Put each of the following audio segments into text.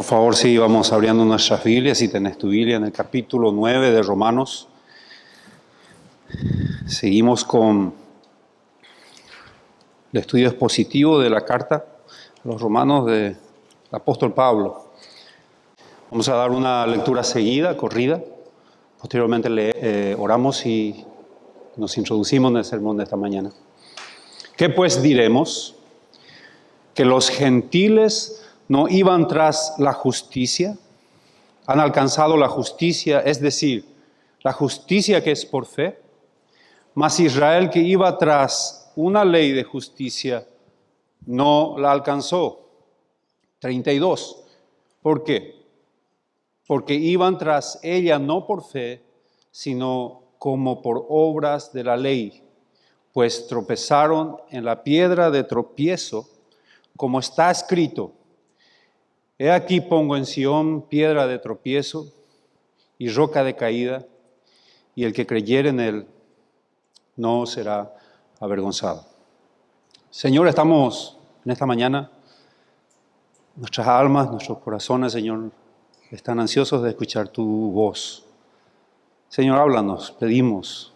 Por favor, sí, vamos abriendo nuestras Biblias. Si tenés tu Biblia en el capítulo 9 de Romanos. Seguimos con el estudio expositivo de la carta a los Romanos del apóstol Pablo. Vamos a dar una lectura seguida, corrida. Posteriormente oramos y nos introducimos en el sermón de esta mañana. ¿Qué pues diremos? ¿Que los gentiles no iban tras la justicia? ¿Han alcanzado la justicia, es decir, la justicia que es por fe? Mas Israel, que iba tras una ley de justicia, no la alcanzó. 32. ¿Por qué? Porque iban tras ella no por fe, sino como por obras de la ley, pues tropezaron en la piedra de tropiezo, como está escrito: He aquí pongo en Sión piedra de tropiezo y roca de caída, y el que creyere en él no será avergonzado. Señor, estamos en esta mañana, nuestras almas, nuestros corazones, Señor, están ansiosos de escuchar tu voz. Señor, háblanos, pedimos.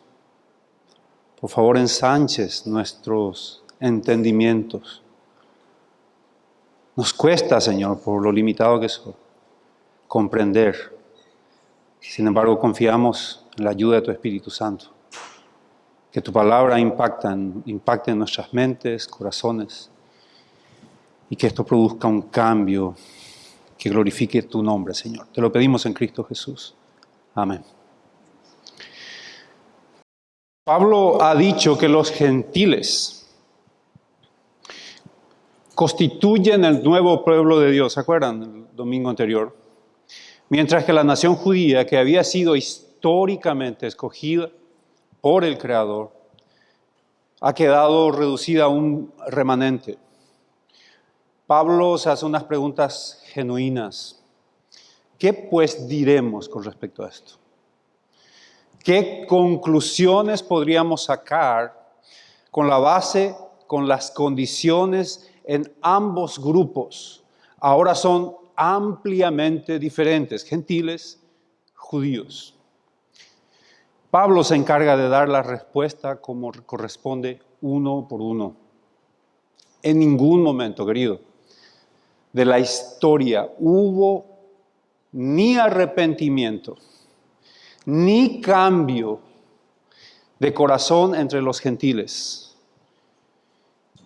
Por favor, ensanches nuestros entendimientos. Nos cuesta, Señor, por lo limitado que soy, comprender. Sin embargo, confiamos en la ayuda de tu Espíritu Santo. Que tu palabra impacte en nuestras mentes, corazones, y que esto produzca un cambio que glorifique tu nombre, Señor. Te lo pedimos en Cristo Jesús. Amén. Pablo ha dicho que los gentiles constituyen el nuevo pueblo de Dios. ¿Se acuerdan el domingo anterior? Mientras que la nación judía, que había sido históricamente escogida por el Creador, ha quedado reducida a un remanente. Pablo se hace unas preguntas genuinas. ¿Qué pues diremos con respecto a esto? ¿Qué conclusiones podríamos sacar con la base, con las condiciones en ambos grupos? Ahora son ampliamente diferentes, gentiles, judíos. Pablo se encarga de dar la respuesta como corresponde uno por uno. En ningún momento, querido, de la historia hubo ni arrepentimiento, ni cambio de corazón entre los gentiles.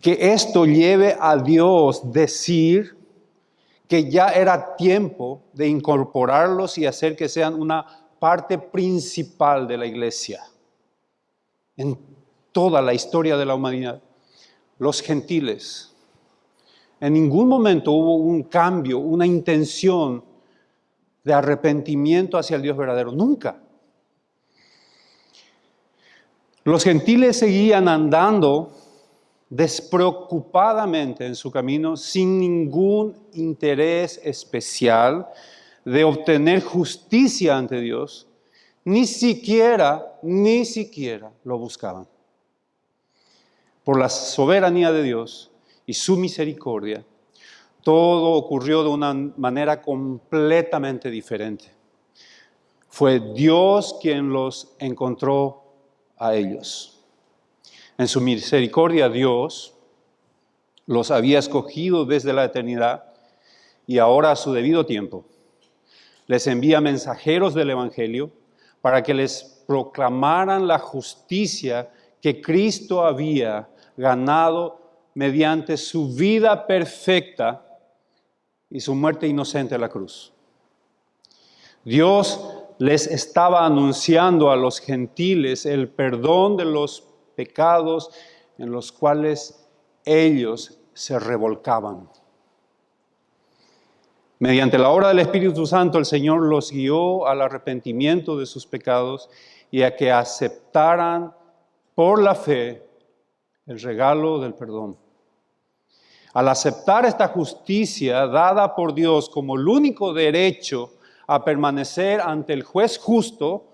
Que esto lleve a Dios decir que ya era tiempo de incorporarlos y hacer que sean una parte principal de la iglesia. En toda la historia de la humanidad, los gentiles, en ningún momento hubo un cambio, una intención de arrepentimiento hacia el Dios verdadero. Nunca. Los gentiles seguían andando despreocupadamente en su camino, sin ningún interés especial de obtener justicia ante Dios, ni siquiera lo buscaban. Por la soberanía de Dios y su misericordia, todo ocurrió de una manera completamente diferente. Fue Dios quien los encontró a ellos. En su misericordia, Dios los había escogido desde la eternidad y ahora a su debido tiempo les envía mensajeros del Evangelio para que les proclamaran la justicia que Cristo había ganado mediante su vida perfecta y su muerte inocente en la cruz. Dios les estaba anunciando a los gentiles el perdón de los pecados en los cuales ellos se revolcaban. Mediante la obra del Espíritu Santo, el Señor los guió al arrepentimiento de sus pecados y a que aceptaran por la fe el regalo del perdón. Al aceptar esta justicia dada por Dios como el único derecho a permanecer ante el juez justo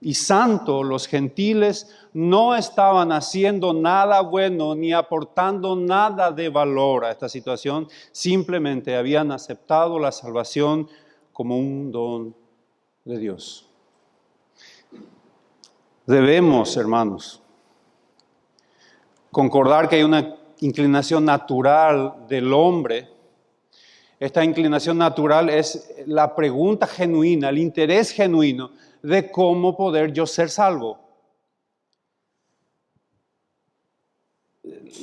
y santo, los gentiles no estaban haciendo nada bueno ni aportando nada de valor a esta situación, simplemente habían aceptado la salvación como un don de Dios. Debemos, hermanos, concordar que hay una inclinación natural del hombre. Esta inclinación natural es la pregunta genuina, el interés genuino de cómo poder yo ser salvo.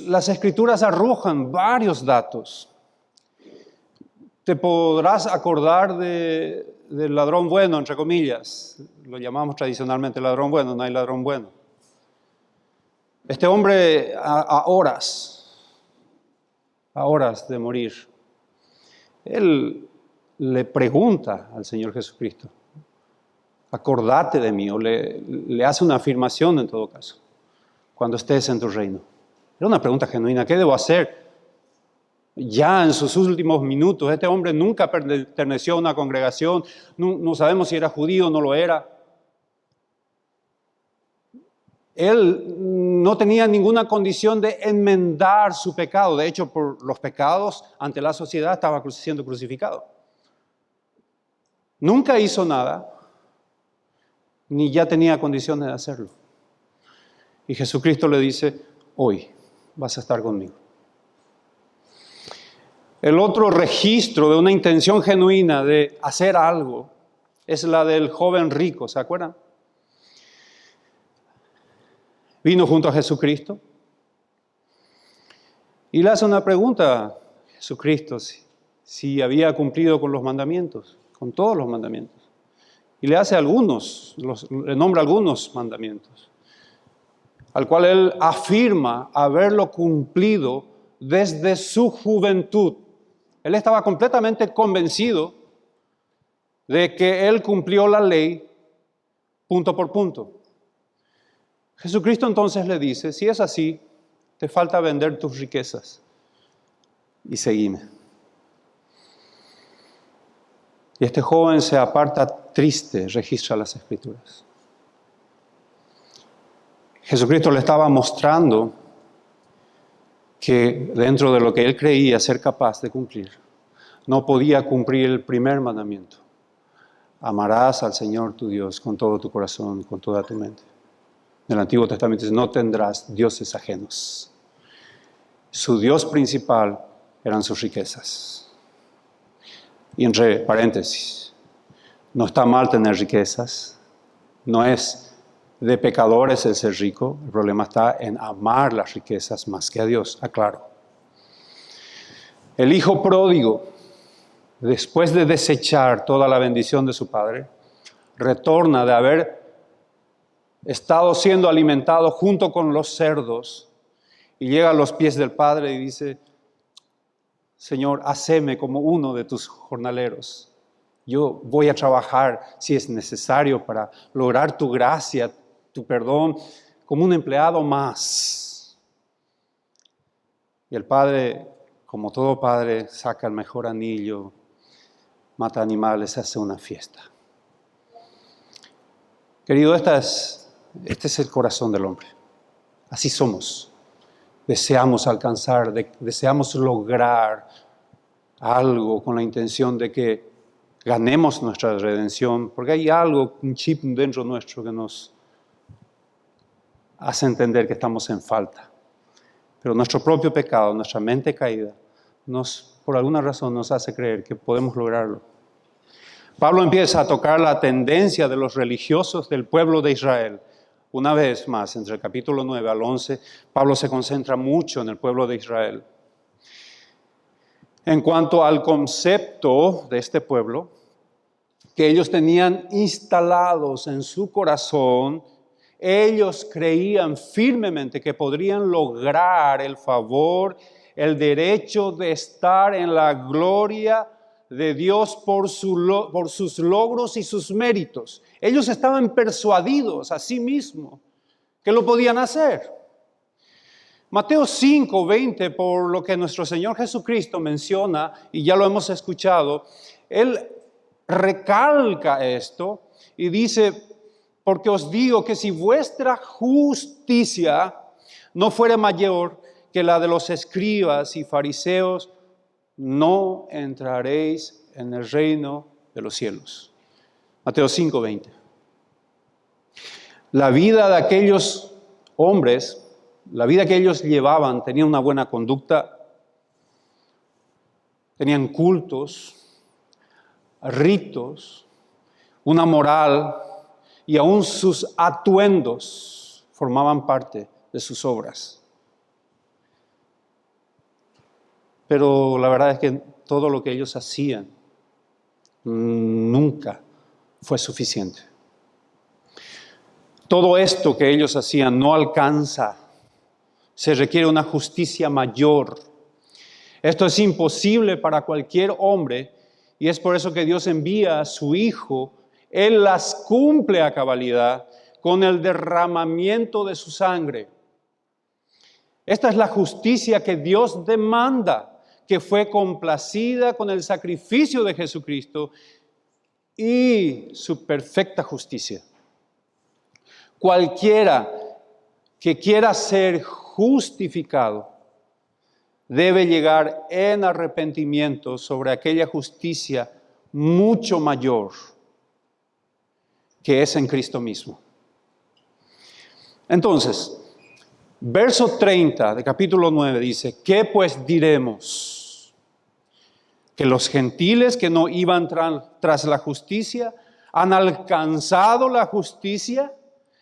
Las Escrituras arrojan varios datos. Te podrás acordar del ladrón bueno, entre comillas. Lo llamamos tradicionalmente ladrón bueno, no hay ladrón bueno. Este hombre a horas de morir, él le pregunta al Señor Jesucristo, acordate de mí, o le hace una afirmación en todo caso, cuando estés en tu reino. Era una pregunta genuina, ¿qué debo hacer? Ya en sus últimos minutos, este hombre nunca perteneció a una congregación, no sabemos si era judío o no lo era. Él no tenía ninguna condición de enmendar su pecado. De hecho, por los pecados ante la sociedad estaba siendo crucificado. Nunca hizo nada, ni ya tenía condiciones de hacerlo. Y Jesucristo le dice, hoy vas a estar conmigo. El otro registro de una intención genuina de hacer algo es la del joven rico, ¿se acuerdan? Vino junto a Jesucristo y le hace una pregunta a Jesucristo si había cumplido con los mandamientos, con todos los mandamientos. Y le hace le nombra algunos mandamientos, al cual él afirma haberlo cumplido desde su juventud. Él estaba completamente convencido de que él cumplió la ley punto por punto. Jesucristo entonces le dice, si es así, te falta vender tus riquezas y seguime. Y este joven se aparta triste, registra las Escrituras. Jesucristo le estaba mostrando que dentro de lo que él creía ser capaz de cumplir, no podía cumplir el primer mandamiento. Amarás al Señor tu Dios con todo tu corazón, con toda tu mente. En el Antiguo Testamento dice, no tendrás dioses ajenos. Su Dios principal eran sus riquezas. Y entre paréntesis, no está mal tener riquezas, no es de pecadores el ser rico, el problema está en amar las riquezas más que a Dios, aclaro. El hijo pródigo, después de desechar toda la bendición de su padre, retorna de haber estado siendo alimentado junto con los cerdos y llega a los pies del Padre y dice, Señor, haceme como uno de tus jornaleros. Yo voy a trabajar si es necesario para lograr tu gracia, tu perdón, como un empleado más. Y el Padre, como todo padre, saca el mejor anillo, mata animales, hace una fiesta. Querido, este es el corazón del hombre. Así somos. Deseamos alcanzar, deseamos lograr algo con la intención de que ganemos nuestra redención, porque hay algo, un chip dentro nuestro que nos hace entender que estamos en falta. Pero nuestro propio pecado, nuestra mente caída, por alguna razón nos hace creer que podemos lograrlo. Pablo empieza a tocar la tendencia de los religiosos del pueblo de Israel. Una vez más, entre el capítulo 9 al 11, Pablo se concentra mucho en el pueblo de Israel. En cuanto al concepto de este pueblo, que ellos tenían instalados en su corazón, ellos creían firmemente que podrían lograr el favor, el derecho de estar en la gloria de Dios por sus logros y sus méritos. Ellos estaban persuadidos a sí mismos que lo podían hacer. Mateo 5:20, por lo que nuestro Señor Jesucristo menciona, y ya lo hemos escuchado, Él recalca esto y dice, porque os digo que si vuestra justicia no fuera mayor que la de los escribas y fariseos, no entraréis en el reino de los cielos. Mateo 5:20. La vida de aquellos hombres, la vida que ellos llevaban, tenía una buena conducta, tenían cultos, ritos, una moral, y aún sus atuendos formaban parte de sus obras. Pero la verdad es que todo lo que ellos hacían nunca fue suficiente. Todo esto que ellos hacían no alcanza. Se requiere una justicia mayor. Esto es imposible para cualquier hombre y es por eso que Dios envía a su Hijo. Él las cumple a cabalidad con el derramamiento de su sangre. Esta es la justicia que Dios demanda, que fue complacida con el sacrificio de Jesucristo y su perfecta justicia. Cualquiera que quiera ser justificado debe llegar en arrepentimiento sobre aquella justicia mucho mayor que es en Cristo mismo. Entonces, verso 30 de capítulo 9 dice, ¿qué pues diremos? ¿Que los gentiles que no iban tras la justicia han alcanzado la justicia?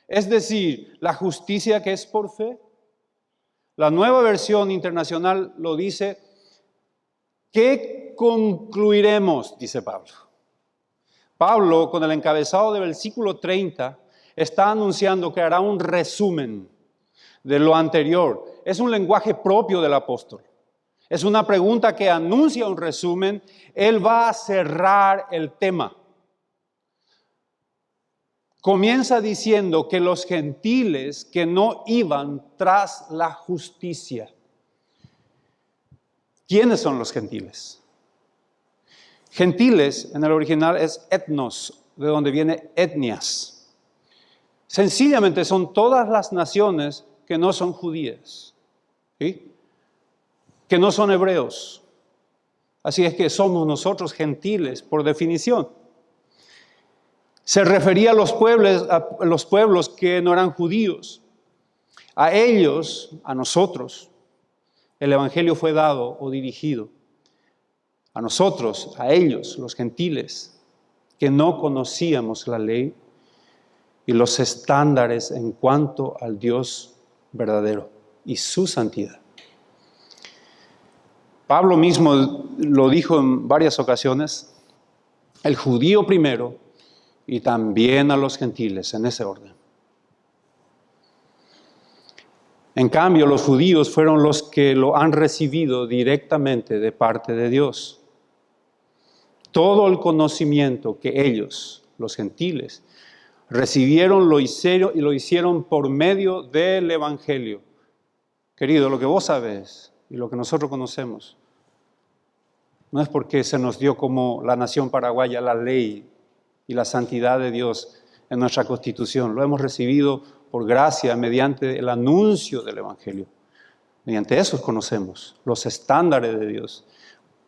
Es decir, la justicia que es por fe. La Nueva Versión Internacional lo dice, ¿qué concluiremos? Dice Pablo. Pablo, con el encabezado del versículo 30, está anunciando que hará un resumen de lo anterior. Es un lenguaje propio del apóstol. Es una pregunta que anuncia un resumen. Él va a cerrar el tema. Comienza diciendo que los gentiles que no iban tras la justicia. ¿Quiénes son los gentiles? Gentiles en el original es etnos, de donde viene etnias. Sencillamente son todas las naciones que no son judías, ¿sí? Que no son hebreos. Así es que somos nosotros gentiles por definición. Se refería a los pueblos que no eran judíos. A ellos, a nosotros, el evangelio fue dado o dirigido. A nosotros, a ellos, los gentiles, que no conocíamos la ley y los estándares en cuanto al Dios verdadero y su santidad. Pablo mismo lo dijo en varias ocasiones, el judío primero y también a los gentiles, en ese orden. En cambio, los judíos fueron los que lo han recibido directamente de parte de Dios. Todo el conocimiento que ellos, los gentiles, recibieron lo hicieron por medio del evangelio. Querido, lo que vos sabés y lo que nosotros conocemos no es porque se nos dio como la nación paraguaya la ley y la santidad de Dios en nuestra Constitución. Lo hemos recibido por gracia mediante el anuncio del evangelio. Mediante eso conocemos los estándares de Dios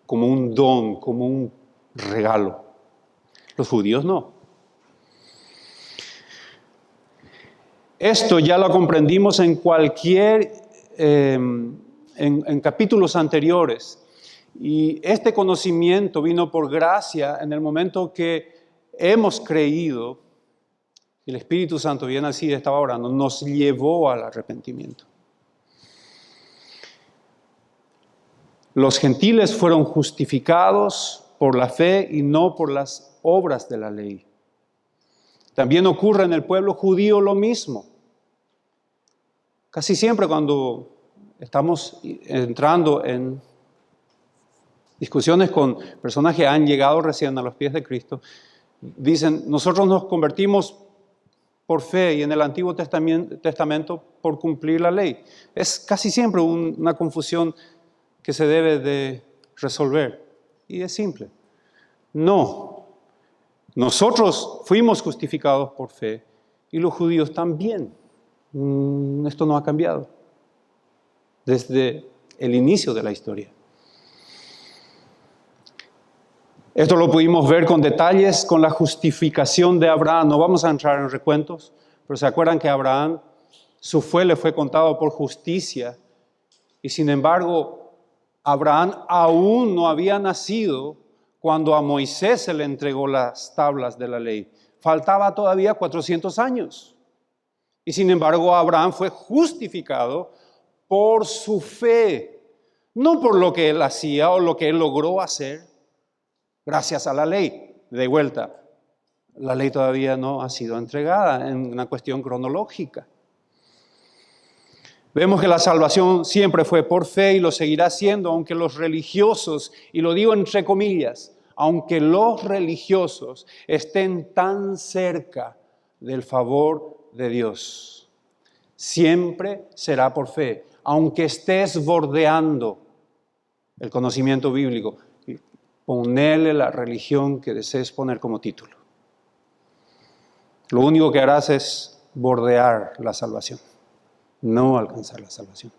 como un don, como un regalo. Los judíos no. Esto ya lo comprendimos en en capítulos anteriores. Y este conocimiento vino por gracia en el momento que hemos creído, el Espíritu Santo, bien así estaba orando, nos llevó al arrepentimiento. Los gentiles fueron justificados por la fe y no por las obras de la ley. También ocurre en el pueblo judío lo mismo. Casi siempre cuando estamos entrando en discusiones con personas que han llegado recién a los pies de Cristo, dicen, nosotros nos convertimos por fe y en el Antiguo Testamento por cumplir la ley. Es casi siempre una confusión que se debe de resolver. Y es simple. No. Nosotros fuimos justificados por fe y los judíos también. Esto no ha cambiado desde el inicio de la historia. Esto lo pudimos ver con detalles con la justificación de Abraham. No vamos a entrar en recuentos, pero ¿se acuerdan que Abraham, su fe le fue contado por justicia? Y sin embargo, Abraham aún no había nacido cuando a Moisés se le entregó las tablas de la ley. Faltaba todavía 400 años. Y sin embargo, Abraham fue justificado por su fe, no por lo que él hacía o lo que él logró hacer, gracias a la ley. De vuelta, la ley todavía no ha sido entregada en una cuestión cronológica. Vemos que la salvación siempre fue por fe y lo seguirá siendo, aunque los religiosos, y lo digo entre comillas, aunque los religiosos estén tan cerca del favor de Dios. Siempre será por fe, aunque estés bordeando el conocimiento bíblico. Ponerle la religión que desees poner como título. Lo único que harás es bordear la salvación, no alcanzar la salvación.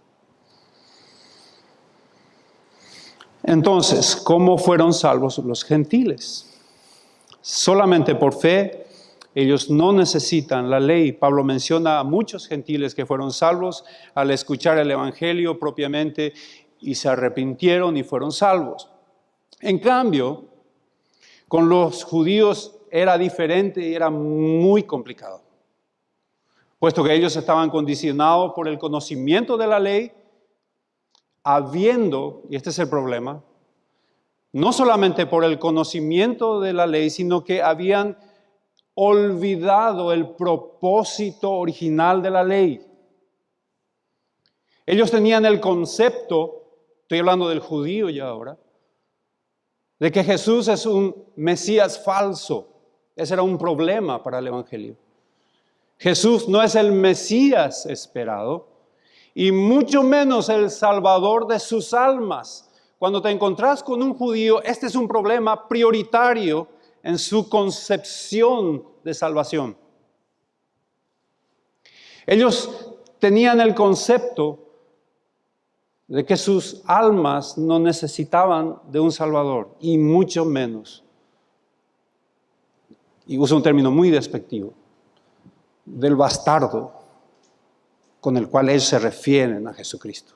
Entonces, ¿cómo fueron salvos los gentiles? Solamente por fe. Ellos no necesitan la ley. Pablo menciona a muchos gentiles que fueron salvos al escuchar el evangelio propiamente y se arrepintieron y fueron salvos. En cambio, con los judíos era diferente y era muy complicado, puesto que ellos estaban condicionados por el conocimiento de la ley, habiendo, y este es el problema, no solamente por el conocimiento de la ley, sino que habían olvidado el propósito original de la ley. Ellos tenían el concepto, estoy hablando del judío ya ahora, de que Jesús es un Mesías falso. Ese era un problema para el Evangelio. Jesús no es el Mesías esperado y mucho menos el Salvador de sus almas. Cuando te encontrás con un judío, este es un problema prioritario en su concepción de salvación. Ellos tenían el concepto de que sus almas no necesitaban de un Salvador, y mucho menos, y uso un término muy despectivo, del bastardo con el cual ellos se refieren a Jesucristo.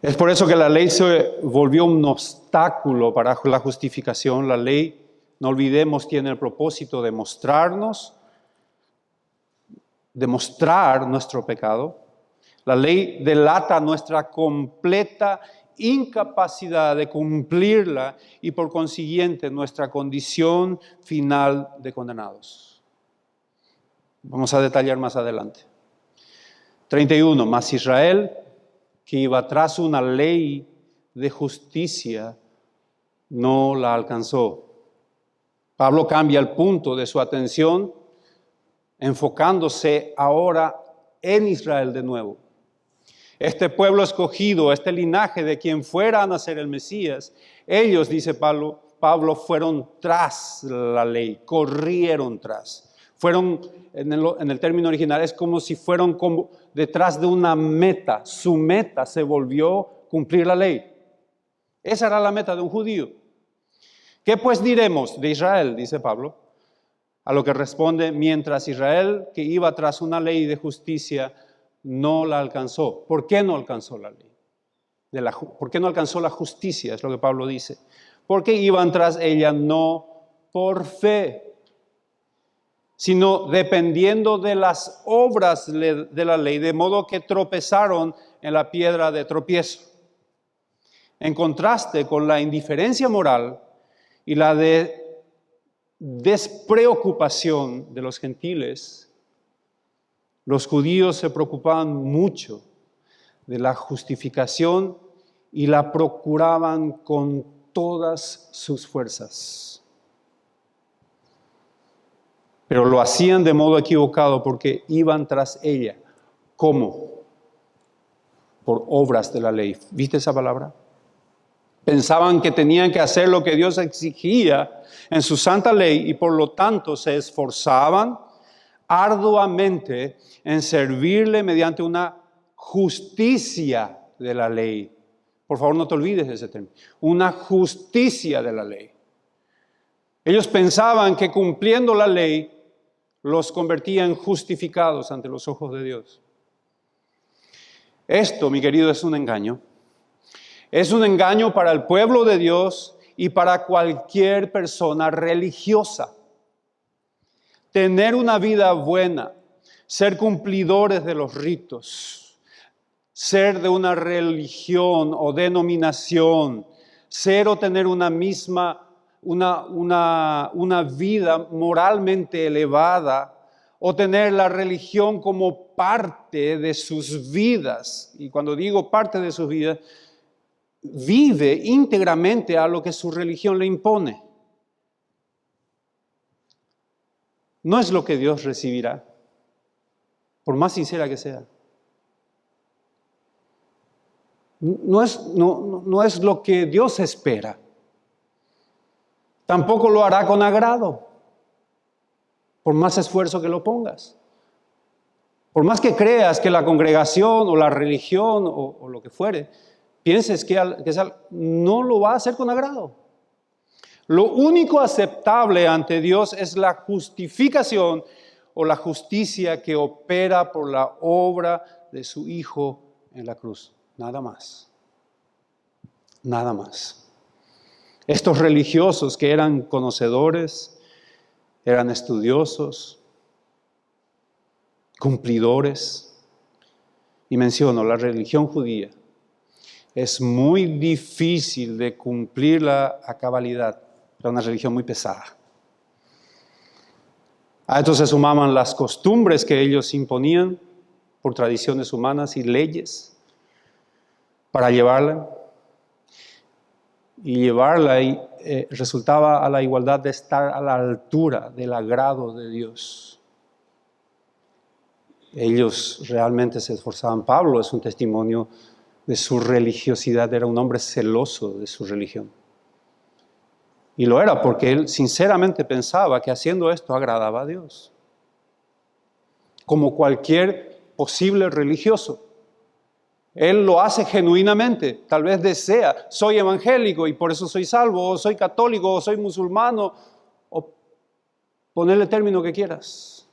Es por eso que la ley se volvió un obstáculo para la justificación. La ley, no olvidemos, tiene el propósito de demostrar nuestro pecado. La ley delata nuestra completa incapacidad de cumplirla y por consiguiente nuestra condición final de condenados. Vamos a detallar más adelante. 31. Mas Israel, que iba tras una ley de justicia, no la alcanzó. Pablo cambia el punto de su atención, enfocándose ahora en Israel de nuevo. Este pueblo escogido, este linaje de quien fuera a nacer el Mesías, ellos, dice Pablo, fueron tras la ley, corrieron tras. Fueron, en el término original, es como si fueron como detrás de una meta. Su meta se volvió cumplir la ley. Esa era la meta de un judío. ¿Qué pues diremos de Israel? Dice Pablo. A lo que responde, mientras Israel, que iba tras una ley de justicia, no la alcanzó. ¿Por qué no alcanzó la ley? ¿Por qué no alcanzó la justicia? Es lo que Pablo dice. Porque iban tras ella no por fe, sino dependiendo de las obras de la ley, de modo que tropezaron en la piedra de tropiezo. En contraste con la indiferencia moral y la despreocupación de los gentiles, los judíos se preocupaban mucho de la justificación y la procuraban con todas sus fuerzas. Pero lo hacían de modo equivocado porque iban tras ella. ¿Cómo? Por obras de la ley. ¿Viste esa palabra? Pensaban que tenían que hacer lo que Dios exigía en su santa ley y por lo tanto se esforzaban arduamente en servirle mediante una justicia de la ley. Por favor, no te olvides de ese término. Una justicia de la ley. Ellos pensaban que cumpliendo la ley los convertía en justificados ante los ojos de Dios. Esto, mi querido, es un engaño. Es un engaño para el pueblo de Dios y para cualquier persona religiosa. Tener una vida buena, ser cumplidores de los ritos, ser de una religión o denominación, ser o tener una vida moralmente elevada o tener la religión como parte de sus vidas. Y cuando digo parte de sus vidas, vive íntegramente a lo que su religión le impone. No es lo que Dios recibirá, por más sincera que sea. No es lo que Dios espera. Tampoco lo hará con agrado, por más esfuerzo que lo pongas. Por más que creas que la congregación o la religión o lo que fuere, pienses que no lo va a hacer con agrado. Lo único aceptable ante Dios es la justificación o la justicia que opera por la obra de su Hijo en la cruz. Nada más. Nada más. Estos religiosos que eran conocedores, eran estudiosos, cumplidores, y menciono la religión judía, es muy difícil de cumplirla a cabalidad. Era una religión muy pesada. A esto se sumaban las costumbres que ellos imponían por tradiciones humanas y leyes para llevarla. Y llevarla resultaba a la igualdad de estar a la altura del agrado de Dios. Ellos realmente se esforzaban. Pablo es un testimonio de su religiosidad. Era un hombre celoso de su religión. Y lo era porque él sinceramente pensaba que haciendo esto agradaba a Dios. Como cualquier posible religioso. Él lo hace genuinamente. Tal vez desea, soy evangélico y por eso soy salvo, o soy católico, o soy musulmano, o ponerle el término que quieras.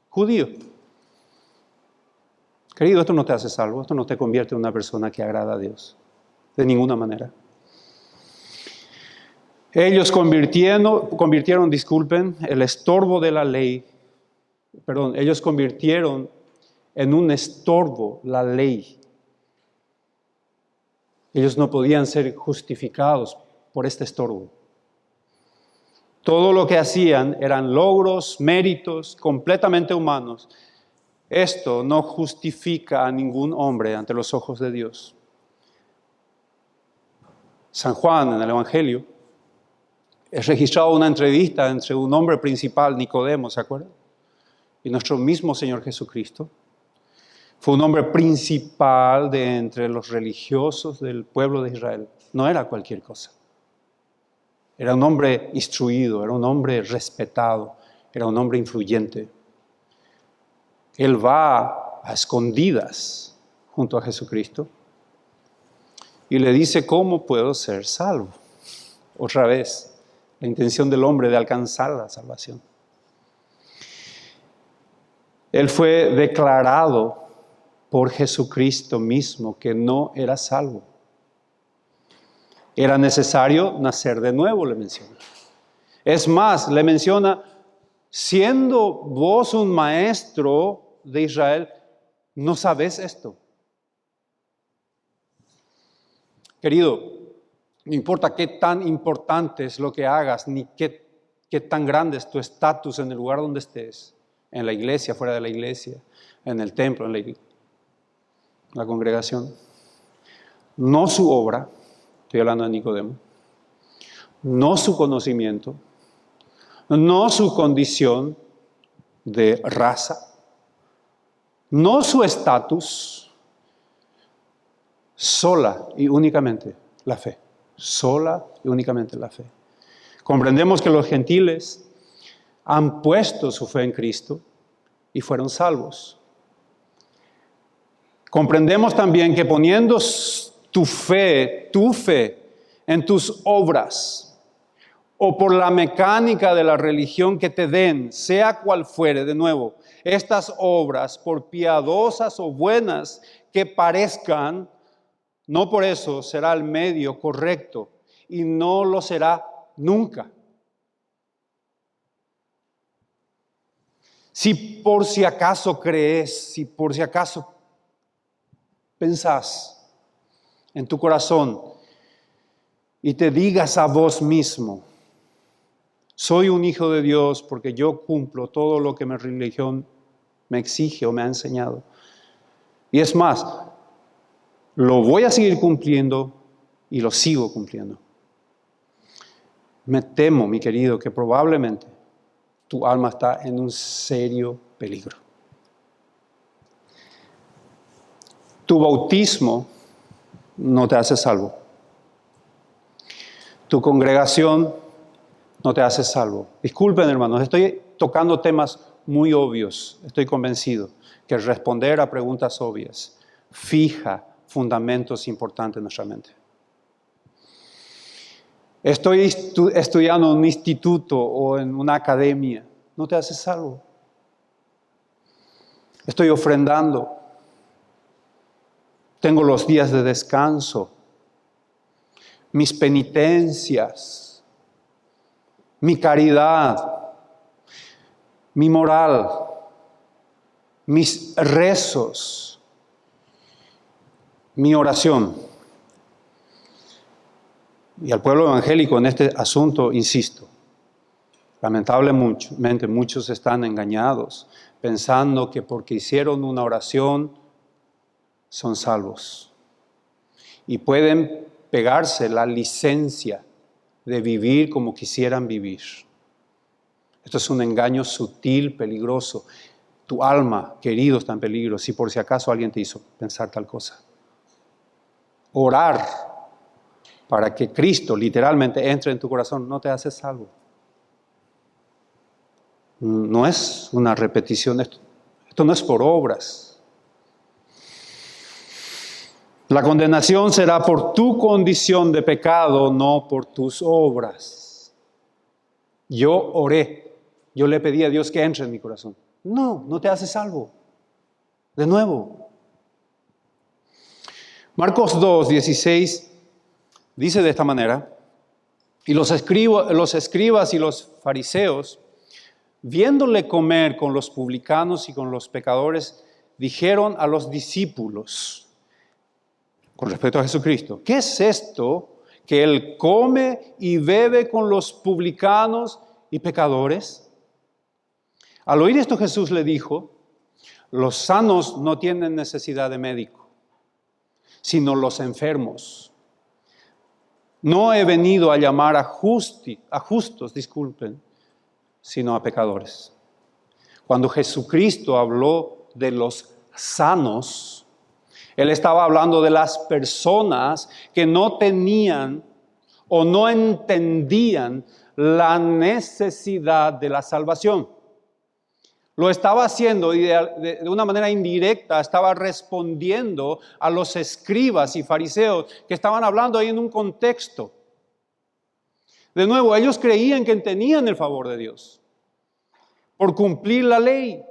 Judío. Querido, esto no te hace salvo, esto no te convierte en una persona que agrada a Dios. De ninguna manera. Ellos convirtieron, disculpen, el estorbo de la ley, ellos convirtieron en un estorbo la ley. Ellos no podían ser justificados por este estorbo. Todo lo que hacían eran logros, méritos completamente humanos. Esto no justifica a ningún hombre ante los ojos de Dios. San Juan en el Evangelio es registrado una entrevista entre un hombre principal, Nicodemo, ¿se acuerdan? Y nuestro mismo Señor Jesucristo. Fue un hombre principal de entre los religiosos del pueblo de Israel. No era cualquier cosa. Era un hombre instruido, era un hombre respetado, era un hombre influyente. Él va a escondidas junto a Jesucristo y le dice, ¿cómo puedo ser salvo? Otra vez, la intención del hombre de alcanzar la salvación. Él fue declarado por Jesucristo mismo que no era salvo. Era necesario nacer de nuevo, le menciona. Es más, le menciona, siendo vos un maestro de Israel, ¿no sabes esto? Querido, no importa qué tan importante es lo que hagas, ni qué tan grande es tu estatus en el lugar donde estés, en la iglesia, fuera de la iglesia, en el templo, en la congregación. No su obra, estoy hablando de Nicodemo, no su conocimiento, no su condición de raza, no su estatus, sola y únicamente la fe. Sola y únicamente la fe. Comprendemos que los gentiles han puesto su fe en Cristo y fueron salvos. Comprendemos también que poniendo tu fe en tus obras o por la mecánica de la religión que te den, sea cual fuere, de nuevo, estas obras, por piadosas o buenas que parezcan, no por eso será el medio correcto y no lo será nunca. Si por si acaso crees, si por si acaso pensás en tu corazón y te digas a vos mismo, soy un hijo de Dios porque yo cumplo todo lo que mi religión me exige o me ha enseñado. Y es más, lo voy a seguir cumpliendo y lo sigo cumpliendo. Me temo, mi querido, que probablemente tu alma está en un serio peligro. Tu bautismo no te hace salvo. Tu congregación no te hace salvo. Disculpen, hermanos, estoy tocando temas muy obvios. Estoy convencido que responder a preguntas obvias fija fundamentos importantes en nuestra mente. Estoy estudiando en un instituto o en una academia. No te hace salvo. Estoy ofrendando. Tengo los días de descanso. Mis penitencias. Mi caridad. Mi moral. Mis rezos. Mi oración. Y al pueblo evangélico en este asunto, insisto, lamentablemente muchos están engañados pensando que porque hicieron una oración son salvos. Y pueden pegarse la licencia de vivir como quisieran vivir. Esto es un engaño sutil, peligroso. Tu alma, querido, está en peligro si por si acaso alguien te hizo pensar tal cosa. Orar para que Cristo literalmente entre en tu corazón no te hace salvo. No es una repetición, esto no es por obras. La condenación será por tu condición de pecado, no por tus obras. Yo oré, yo le pedí a Dios que entre en mi corazón. No te hace salvo. De nuevo. Marcos 2:16 dice de esta manera, y los escribas y los fariseos, viéndole comer con los publicanos y con los pecadores, dijeron a los discípulos, con respecto a Jesucristo, ¿qué es esto que él come y bebe con los publicanos y pecadores? Al oír esto Jesús le dijo, los sanos no tienen necesidad de médico, sino los enfermos. No he venido a llamar a justos, sino a pecadores. Cuando Jesucristo habló de los sanos, Él estaba hablando de las personas que no tenían o no entendían la necesidad de la salvación. Lo estaba haciendo y de una manera indirecta estaba respondiendo a los escribas y fariseos que estaban hablando ahí en un contexto. De nuevo, ellos creían que tenían el favor de Dios por cumplir la ley,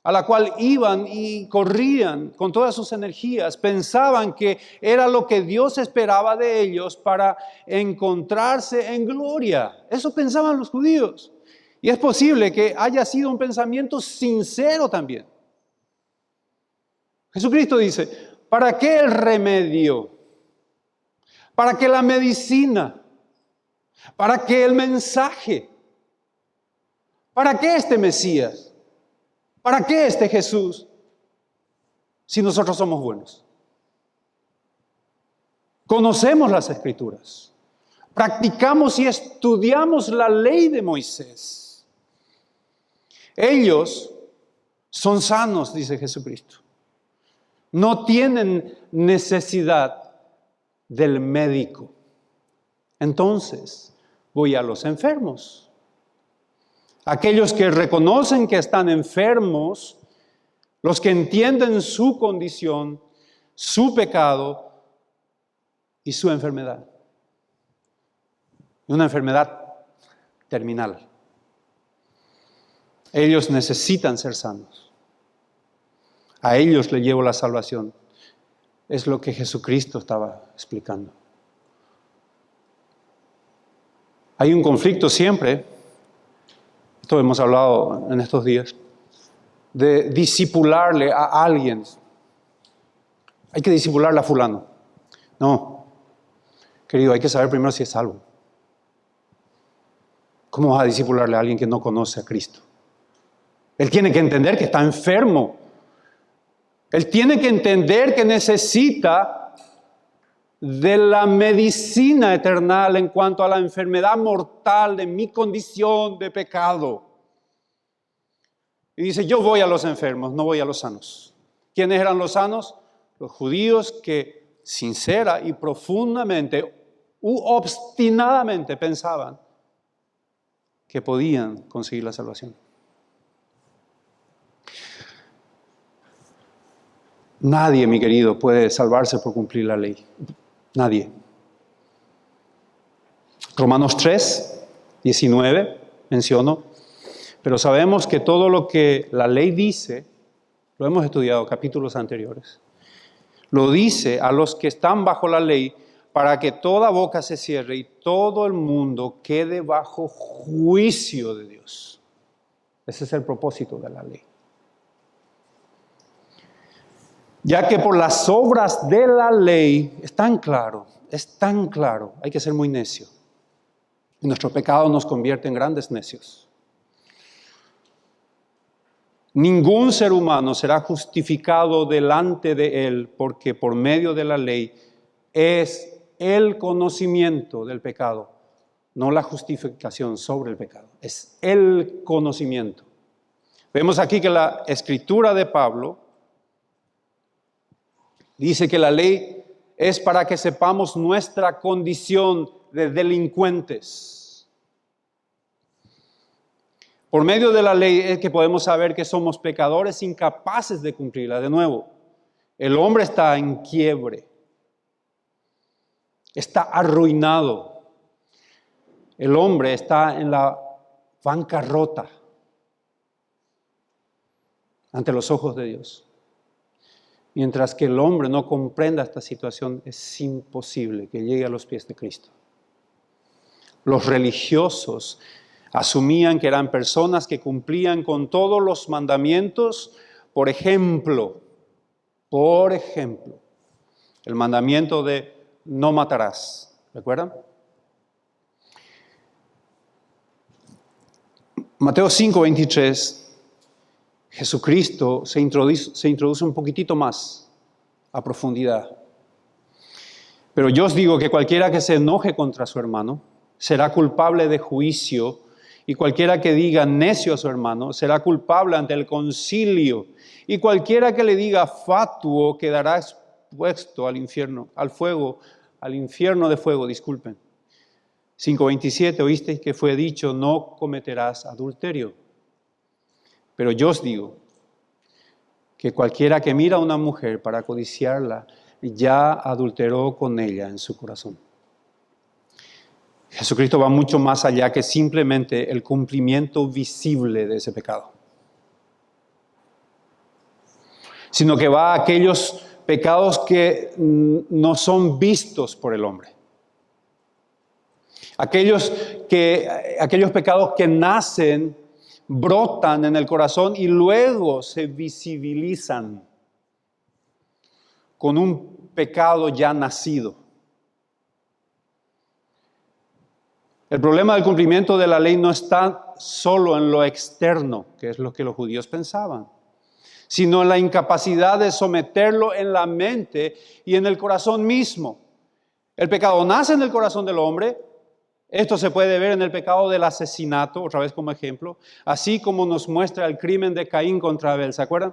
a la cual iban y corrían con todas sus energías. Pensaban que era lo que Dios esperaba de ellos para encontrarse en gloria. Eso pensaban los judíos. Y es posible que haya sido un pensamiento sincero también. Jesucristo dice, ¿para qué el remedio? ¿Para qué la medicina? ¿Para qué el mensaje? ¿Para qué este Mesías? ¿Para qué este Jesús? Si nosotros somos buenos. Conocemos las Escrituras. Practicamos y estudiamos la ley de Moisés. Ellos son sanos, dice Jesucristo. No tienen necesidad del médico. Entonces, voy a los enfermos. Aquellos que reconocen que están enfermos, los que entienden su condición, su pecado y su enfermedad. Una enfermedad terminal. Ellos necesitan ser sanos. A ellos les llevo la salvación. Es lo que Jesucristo estaba explicando. Hay un conflicto siempre, esto hemos hablado en estos días, de discipularle a alguien. Hay que discipularle a fulano. No, querido, hay que saber primero si es salvo. ¿Cómo vas a discipularle a alguien que no conoce a Cristo? Él tiene que entender que está enfermo. Él tiene que entender que necesita de la medicina eterna en cuanto a la enfermedad mortal de mi condición de pecado. Y dice, yo voy a los enfermos, no voy a los sanos. ¿Quiénes eran los sanos? Los judíos que sincera y profundamente u obstinadamente pensaban que podían conseguir la salvación. Nadie, mi querido, puede salvarse por cumplir la ley. Nadie. Romanos 3, 19, menciono. Pero sabemos que todo lo que la ley dice, lo hemos estudiado capítulos anteriores, lo dice a los que están bajo la ley para que toda boca se cierre y todo el mundo quede bajo juicio de Dios. Ese es el propósito de la ley. Ya que por las obras de la ley es tan claro, hay que ser muy necio. Y nuestro pecado nos convierte en grandes necios. Ningún ser humano será justificado delante de él porque por medio de la ley es el conocimiento del pecado, no la justificación sobre el pecado, es el conocimiento. Vemos aquí que la escritura de Pablo dice que la ley es para que sepamos nuestra condición de delincuentes. Por medio de la ley es que podemos saber que somos pecadores incapaces de cumplirla. De nuevo, el hombre está en quiebre, está arruinado. El hombre está en la bancarrota ante los ojos de Dios. Mientras que el hombre no comprenda esta situación, es imposible que llegue a los pies de Cristo. Los religiosos asumían que eran personas que cumplían con todos los mandamientos. Por ejemplo, el mandamiento de no matarás. ¿Recuerdan? Mateo 5:23. Jesucristo se introduce un poquitito más a profundidad. Pero yo os digo que cualquiera que se enoje contra su hermano será culpable de juicio, y cualquiera que diga necio a su hermano será culpable ante el concilio, y cualquiera que le diga fatuo quedará expuesto al infierno, al infierno de fuego, disculpen. 5:27, oísteis que fue dicho, no cometerás adulterio. Pero yo os digo que cualquiera que mira a una mujer para codiciarla, ya adulteró con ella en su corazón. Jesucristo va mucho más allá que simplemente el cumplimiento visible de ese pecado, sino que va a aquellos pecados que no son vistos por el hombre. Aquellos pecados que nacen, brotan en el corazón y luego se visibilizan con un pecado ya nacido. El problema del cumplimiento de la ley no está solo en lo externo, que es lo que los judíos pensaban, sino en la incapacidad de someterlo en la mente y en el corazón mismo. El pecado nace en el corazón del hombre. Esto se puede ver en el pecado del asesinato, otra vez como ejemplo, así como nos muestra el crimen de Caín contra Abel. ¿Se acuerdan?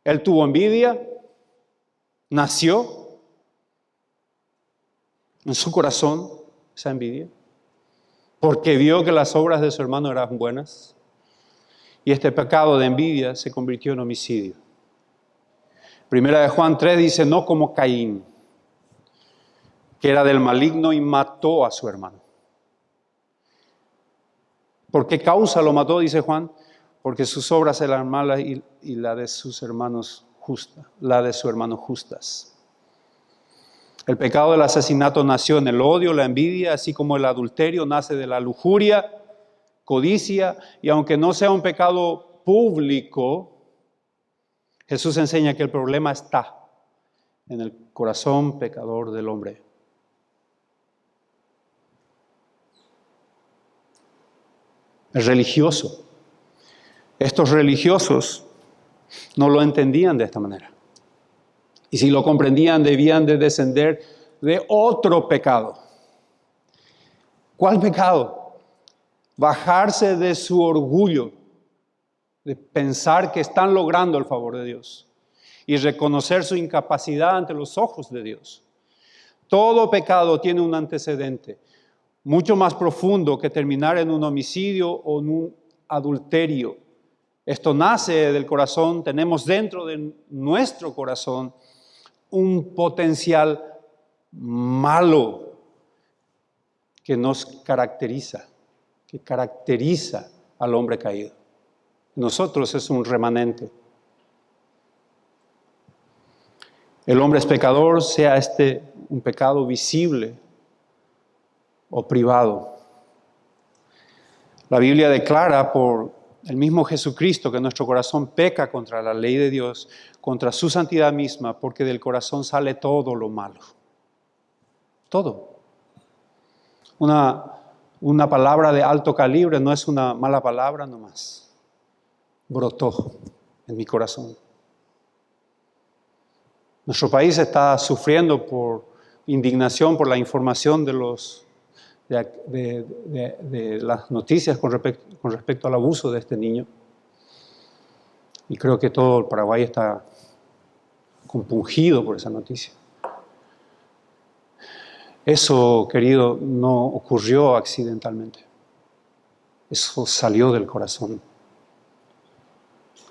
Él tuvo envidia, nació, en su corazón esa envidia, porque vio que las obras de su hermano eran buenas, y este pecado de envidia se convirtió en homicidio. Primera de Juan 3 dice, no como Caín, que era del maligno y mató a su hermano. ¿Por qué causa lo mató? Dice Juan, porque sus obras eran malas y la de sus hermanos justas, la de su hermano justas. El pecado del asesinato nació en el odio, la envidia, así como el adulterio nace de la lujuria, codicia, y aunque no sea un pecado público, Jesús enseña que el problema está en el corazón pecador del hombre. Es religioso. Estos religiosos no lo entendían de esta manera. Y si lo comprendían, debían de descender de otro pecado. ¿Cuál pecado? Bajarse de su orgullo, de pensar que están logrando el favor de Dios y reconocer su incapacidad ante los ojos de Dios. Todo pecado tiene un antecedente mucho más profundo que terminar en un homicidio o en un adulterio. Esto nace del corazón, tenemos dentro de nuestro corazón un potencial malo que nos caracteriza, que caracteriza al hombre caído. Nosotros es un remanente. El hombre es pecador, sea este un pecado visible o privado. La Biblia declara por el mismo Jesucristo que nuestro corazón peca contra la ley de Dios, contra su santidad misma, porque del corazón sale todo lo malo. Todo. Una palabra de alto calibre no es una mala palabra nomás. Brotó en mi corazón. Nuestro país está sufriendo por indignación por la información de las noticias con respecto al abuso de este niño. Y creo que todo el Paraguay está compungido por esa noticia. Eso, querido, no ocurrió accidentalmente. Eso salió del corazón.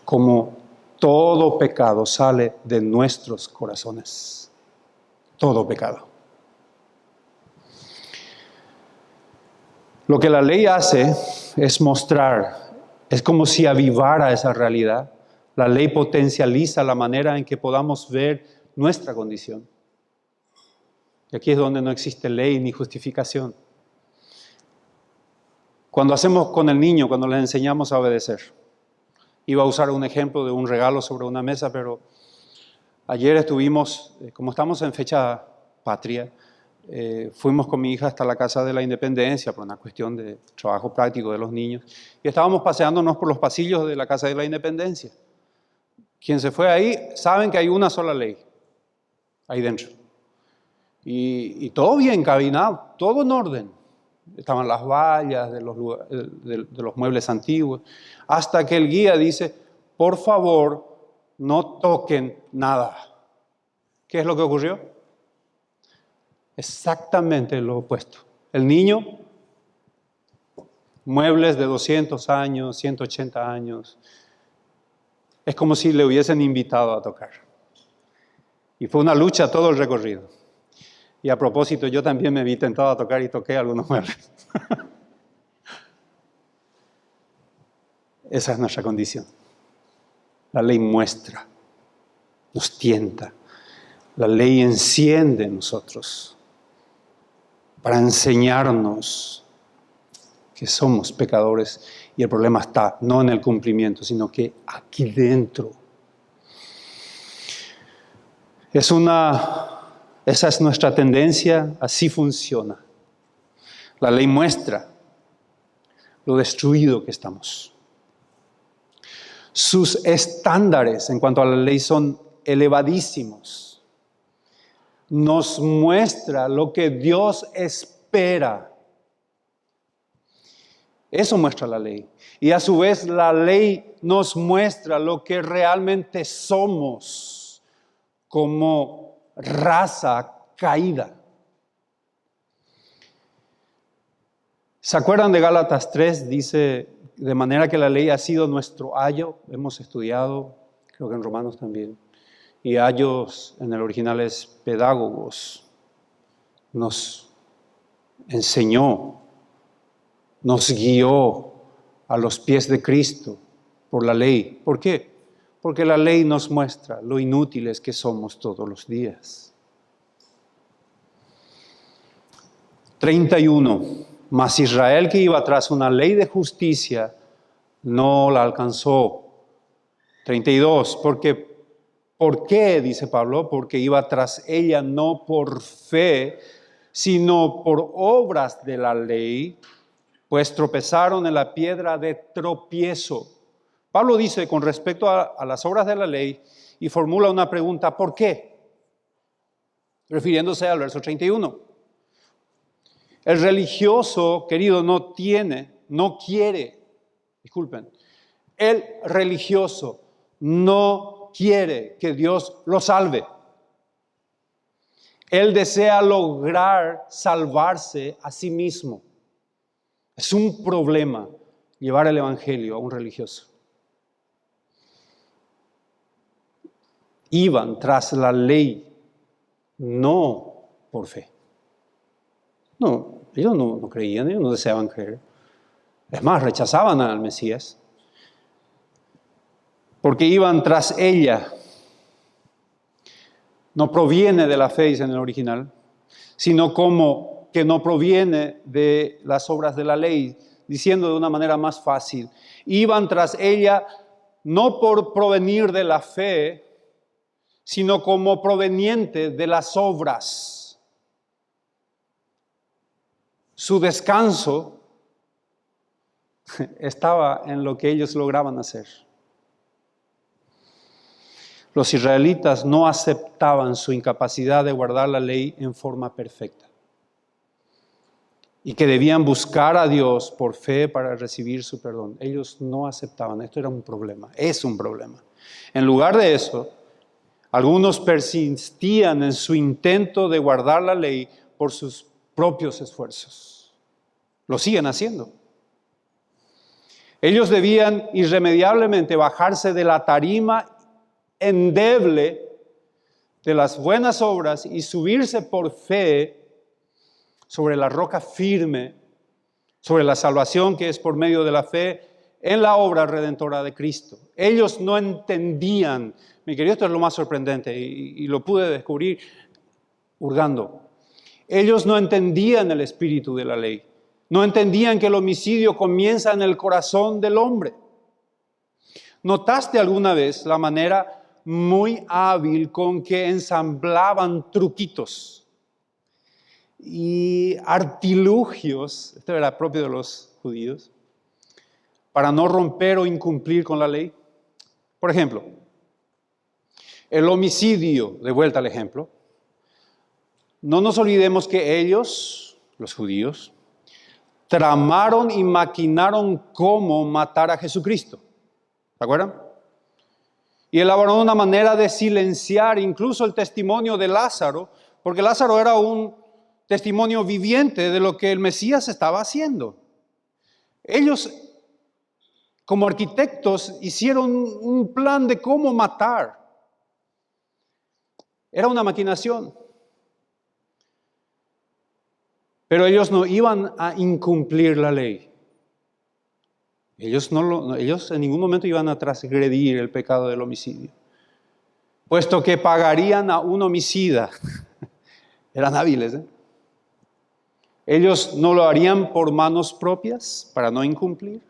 Como todo pecado sale de nuestros corazones. Todo pecado. Lo que la ley hace es mostrar, es como si avivara esa realidad. La ley potencializa la manera en que podamos ver nuestra condición. Y aquí es donde no existe ley ni justificación. Cuando hacemos con el niño, cuando le enseñamos a obedecer. Iba a usar un ejemplo de un regalo sobre una mesa, pero ayer estuvimos, como estamos en fecha patria, fuimos con mi hija hasta la Casa de la Independencia por una cuestión de trabajo práctico de los niños y estábamos paseándonos por los pasillos de la Casa de la Independencia. Quien se fue ahí, saben que hay una sola ley ahí dentro. Y todo bien cabinado, todo en orden. Estaban las vallas de los muebles antiguos, hasta que el guía dice, por favor, no toquen nada. ¿Qué es lo que ocurrió? Exactamente lo opuesto. El niño, muebles de 200 años, 180 años, es como si le hubiesen invitado a tocar. Y fue una lucha todo el recorrido. Y a propósito, yo también me vi tentado a tocar y toqué algunos muebles. Esa es nuestra condición. La ley muestra, nos tienta. La ley enciende en nosotros para enseñarnos que somos pecadores y el problema está no en el cumplimiento, sino que aquí dentro. Esa es nuestra tendencia, así funciona. La ley muestra lo destruido que estamos. Sus estándares en cuanto a la ley son elevadísimos. Nos muestra lo que Dios espera. Eso muestra la ley. Y a su vez la ley nos muestra lo que realmente somos como raza caída. ¿Se acuerdan de Gálatas 3? Dice, de manera que la ley ha sido nuestro ayo. Hemos estudiado, creo que en Romanos también. Y ayos en el original es pedagogos. Nos enseñó, nos guió a los pies de Cristo por la ley. ¿Por qué? Porque la ley nos muestra lo inútiles que somos todos los días. 31. Mas Israel, que iba tras una ley de justicia, no la alcanzó. 32. ¿Por qué? Dice Pablo, porque iba tras ella no por fe, sino por obras de la ley, pues tropezaron en la piedra de tropiezo. Pablo dice con respecto a las obras de la ley y formula una pregunta, ¿por qué? Refiriéndose al verso 31. El religioso, querido, el religioso no quiere que Dios lo salve. Él desea lograr salvarse a sí mismo. Es un problema llevar el evangelio a un religioso. Iban tras la ley, no por fe. No, ellos no creían, ellos no deseaban creer. Es más, rechazaban al Mesías. Porque iban tras ella. No proviene de la fe, dice en el original, sino como que no proviene de las obras de la ley, diciendo de una manera más fácil. Iban tras ella no por provenir de la fe, sino como proveniente de las obras. Su descanso estaba en lo que ellos lograban hacer. Los israelitas no aceptaban su incapacidad de guardar la ley en forma perfecta y que debían buscar a Dios por fe para recibir su perdón. Ellos no aceptaban. Esto era un problema, es un problema. En lugar de eso, algunos persistían en su intento de guardar la ley por sus propios esfuerzos. Lo siguen haciendo. Ellos debían irremediablemente bajarse de la tarima endeble de las buenas obras y subirse por fe sobre la roca firme, sobre la salvación que es por medio de la fe en la obra redentora de Cristo. Ellos no entendían, mi querido, esto es lo más sorprendente y lo pude descubrir hurgando. Ellos no entendían el espíritu de la ley, no entendían que el homicidio comienza en el corazón del hombre. ¿Notaste alguna vez la manera muy hábil con que ensamblaban truquitos y artilugios, esto era propio de los judíos, para no romper o incumplir con la ley? Por ejemplo, el homicidio, de vuelta al ejemplo, no nos olvidemos que ellos, los judíos, tramaron y maquinaron cómo matar a Jesucristo. ¿Se acuerdan? Y elaboraron una manera de silenciar incluso el testimonio de Lázaro, porque Lázaro era un testimonio viviente de lo que el Mesías estaba haciendo. Ellos, como arquitectos, hicieron un plan de cómo matar. Era una maquinación. Pero ellos no iban a incumplir la ley. Ellos en ningún momento iban a transgredir el pecado del homicidio, puesto que pagarían a un homicida. Eran hábiles, ¿eh? Ellos no lo harían por manos propias para no incumplir,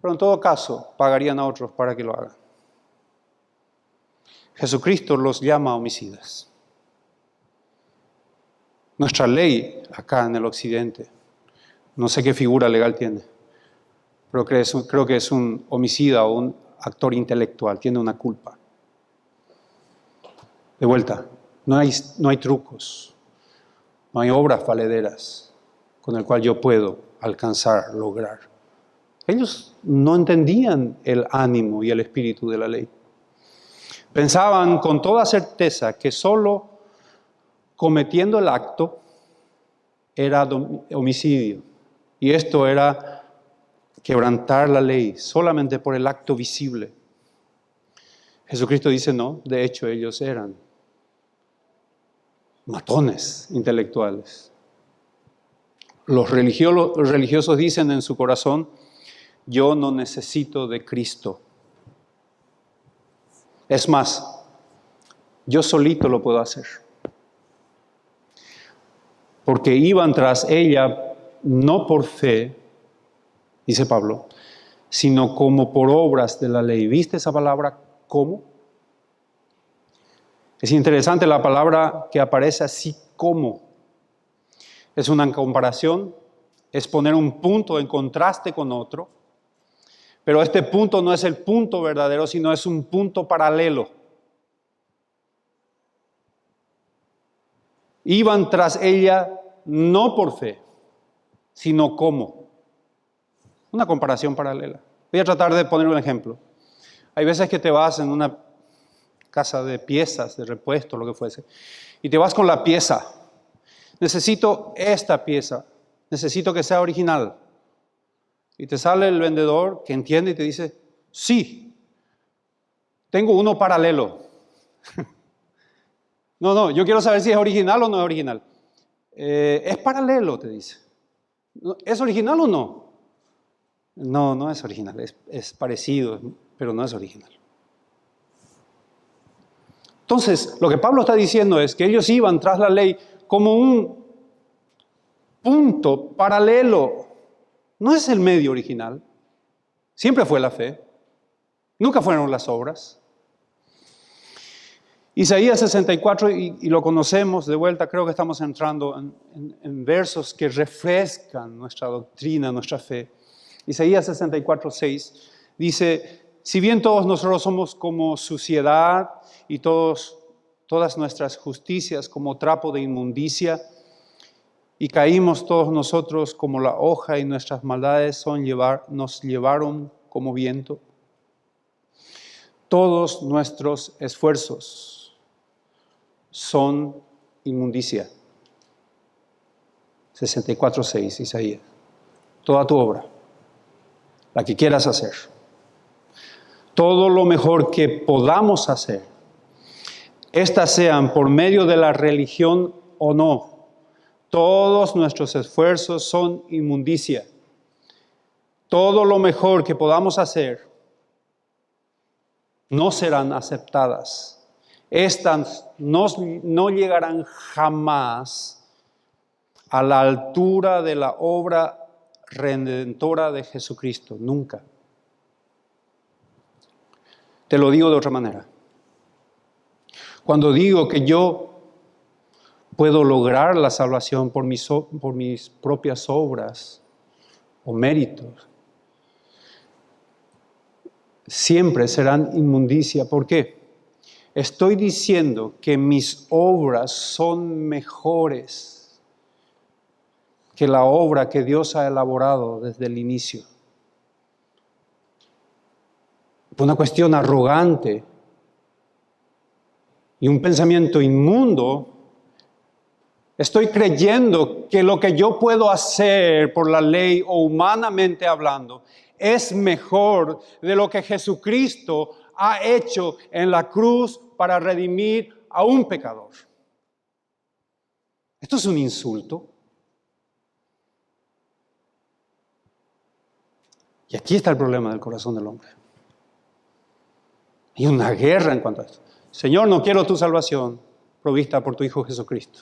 pero en todo caso pagarían a otros para que lo hagan. Jesucristo los llama homicidas. Nuestra ley acá en el occidente, no sé qué figura legal tiene, pero creo que es un homicida o un actor intelectual, tiene una culpa. De vuelta, no hay trucos, no hay obras valederas con el cual yo puedo alcanzar, lograr. Ellos no entendían el ánimo y el espíritu de la ley. Pensaban con toda certeza que solo cometiendo el acto era homicidio. Y esto era quebrantar la ley solamente por el acto visible. Jesucristo dice no, de hecho ellos eran matones intelectuales. Los religiosos dicen en su corazón, yo no necesito de Cristo. Es más, yo solito lo puedo hacer. Porque iban tras ella no por fe, dice Pablo, sino como por obras de la ley. ¿Viste esa palabra cómo? Es interesante la palabra que aparece así como. Es una comparación, es poner un punto en contraste con otro, pero este punto no es el punto verdadero, sino es un punto paralelo. Iban tras ella no por fe, sino como. Una comparación paralela. Voy a tratar de poner un ejemplo. Hay veces que te vas en una casa de piezas, de repuesto, lo que fuese, y te vas con la pieza. Necesito esta pieza, necesito que sea original. Y te sale el vendedor que entiende y te dice, sí, tengo uno paralelo. No, yo quiero saber si es original o no es original. Es paralelo, te dice. ¿Es original o no? No, no es original, es parecido, pero no es original. Entonces, lo que Pablo está diciendo es que ellos iban tras la ley como un punto paralelo. No es el medio original. Siempre fue la fe. Nunca fueron las obras. Isaías 64, y lo conocemos de vuelta, creo que estamos entrando en versos que refrescan nuestra doctrina, nuestra fe. Isaías 64, 6 dice, si bien todos nosotros somos como suciedad y todas nuestras justicias como trapo de inmundicia, y caímos todos nosotros como la hoja y nuestras maldades nos llevaron como viento, todos nuestros esfuerzos son inmundicia. 64:6, Isaías. Toda tu obra, la que quieras hacer, todo lo mejor que podamos hacer, estas sean por medio de la religión o no, todos nuestros esfuerzos son inmundicia. Todo lo mejor que podamos hacer no serán aceptadas. Estas no llegarán jamás a la altura de la obra redentora de Jesucristo, nunca. Te lo digo de otra manera. Cuando digo que yo puedo lograr la salvación por mis propias obras o méritos, siempre serán inmundicia. ¿Por qué? Estoy diciendo que mis obras son mejores que la obra que Dios ha elaborado desde el inicio. Una cuestión arrogante y un pensamiento inmundo, estoy creyendo que lo que yo puedo hacer por la ley o humanamente hablando es mejor de lo que Jesucristo ha hecho en la cruz para redimir a un pecador. Esto es un insulto. Y aquí está el problema del corazón del hombre. Hay una guerra en cuanto a esto. Señor, no quiero tu salvación provista por tu Hijo Jesucristo.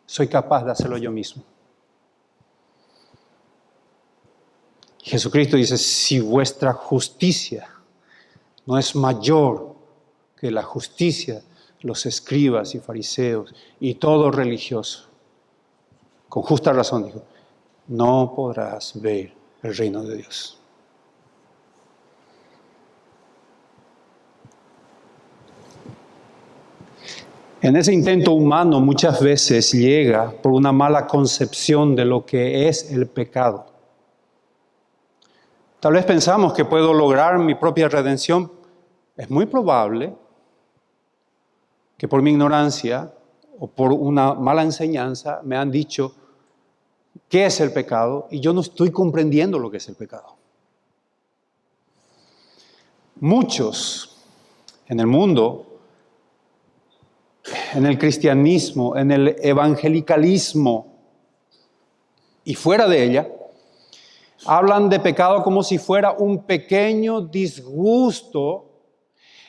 Soy capaz de hacerlo yo mismo. Jesucristo dice, si vuestra justicia no es mayor que la justicia de los escribas y fariseos y todo religioso, con justa razón dijo, no podrás ver el reino de Dios. En ese intento humano muchas veces llega por una mala concepción de lo que es el pecado. Tal vez pensamos que puedo lograr mi propia redención. Es muy probable que por mi ignorancia o por una mala enseñanza me han dicho, qué es el pecado y yo no estoy comprendiendo lo que es el pecado. Muchos en el mundo, en el cristianismo, en el evangelicalismo y fuera de ella, hablan de pecado como si fuera un pequeño disgusto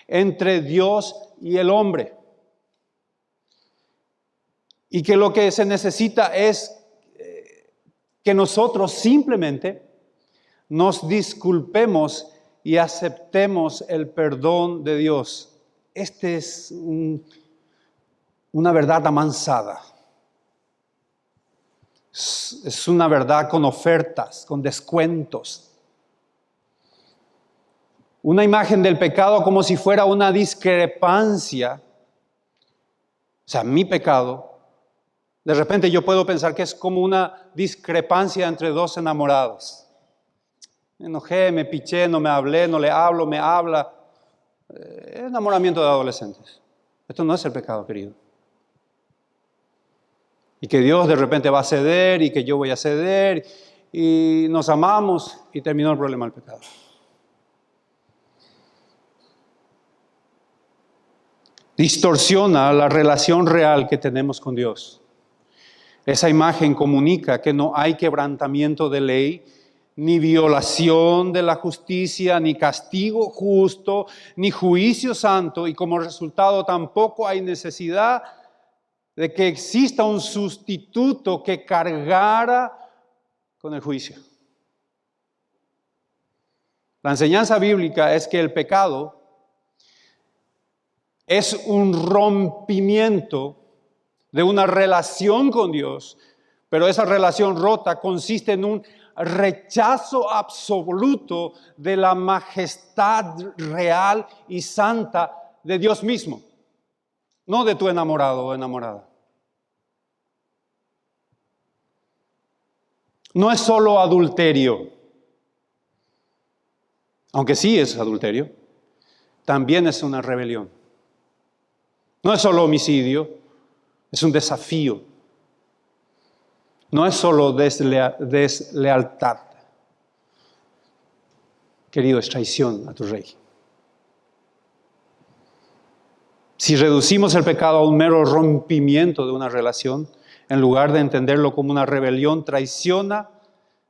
entre Dios y el hombre. Y que lo que se necesita es que nosotros simplemente nos disculpemos y aceptemos el perdón de Dios. Este es una verdad amansada. Es una verdad con ofertas, con descuentos. Una imagen del pecado como si fuera una discrepancia. O sea, mi pecado. De repente yo puedo pensar que es como una discrepancia entre dos enamorados. Me enojé, me piché, no me hablé, no le hablo, me habla. Enamoramiento de adolescentes. Esto no es el pecado, querido. Y que Dios de repente va a ceder y que yo voy a ceder y nos amamos y terminó el problema del pecado. Distorsiona la relación real que tenemos con Dios. Esa imagen comunica que no hay quebrantamiento de ley, ni violación de la justicia, ni castigo justo, ni juicio santo, y como resultado tampoco hay necesidad de que exista un sustituto que cargara con el juicio. La enseñanza bíblica es que el pecado es un rompimiento de una relación con Dios, pero esa relación rota consiste en un rechazo absoluto de la majestad real y santa de Dios mismo, no de tu enamorado o enamorada. No es solo adulterio, aunque sí es adulterio, también es una rebelión. No es solo homicidio, es un desafío. No es solo deslealtad. Querido, es traición a tu rey. Si reducimos el pecado a un mero rompimiento de una relación, en lugar de entenderlo como una rebelión, traiciona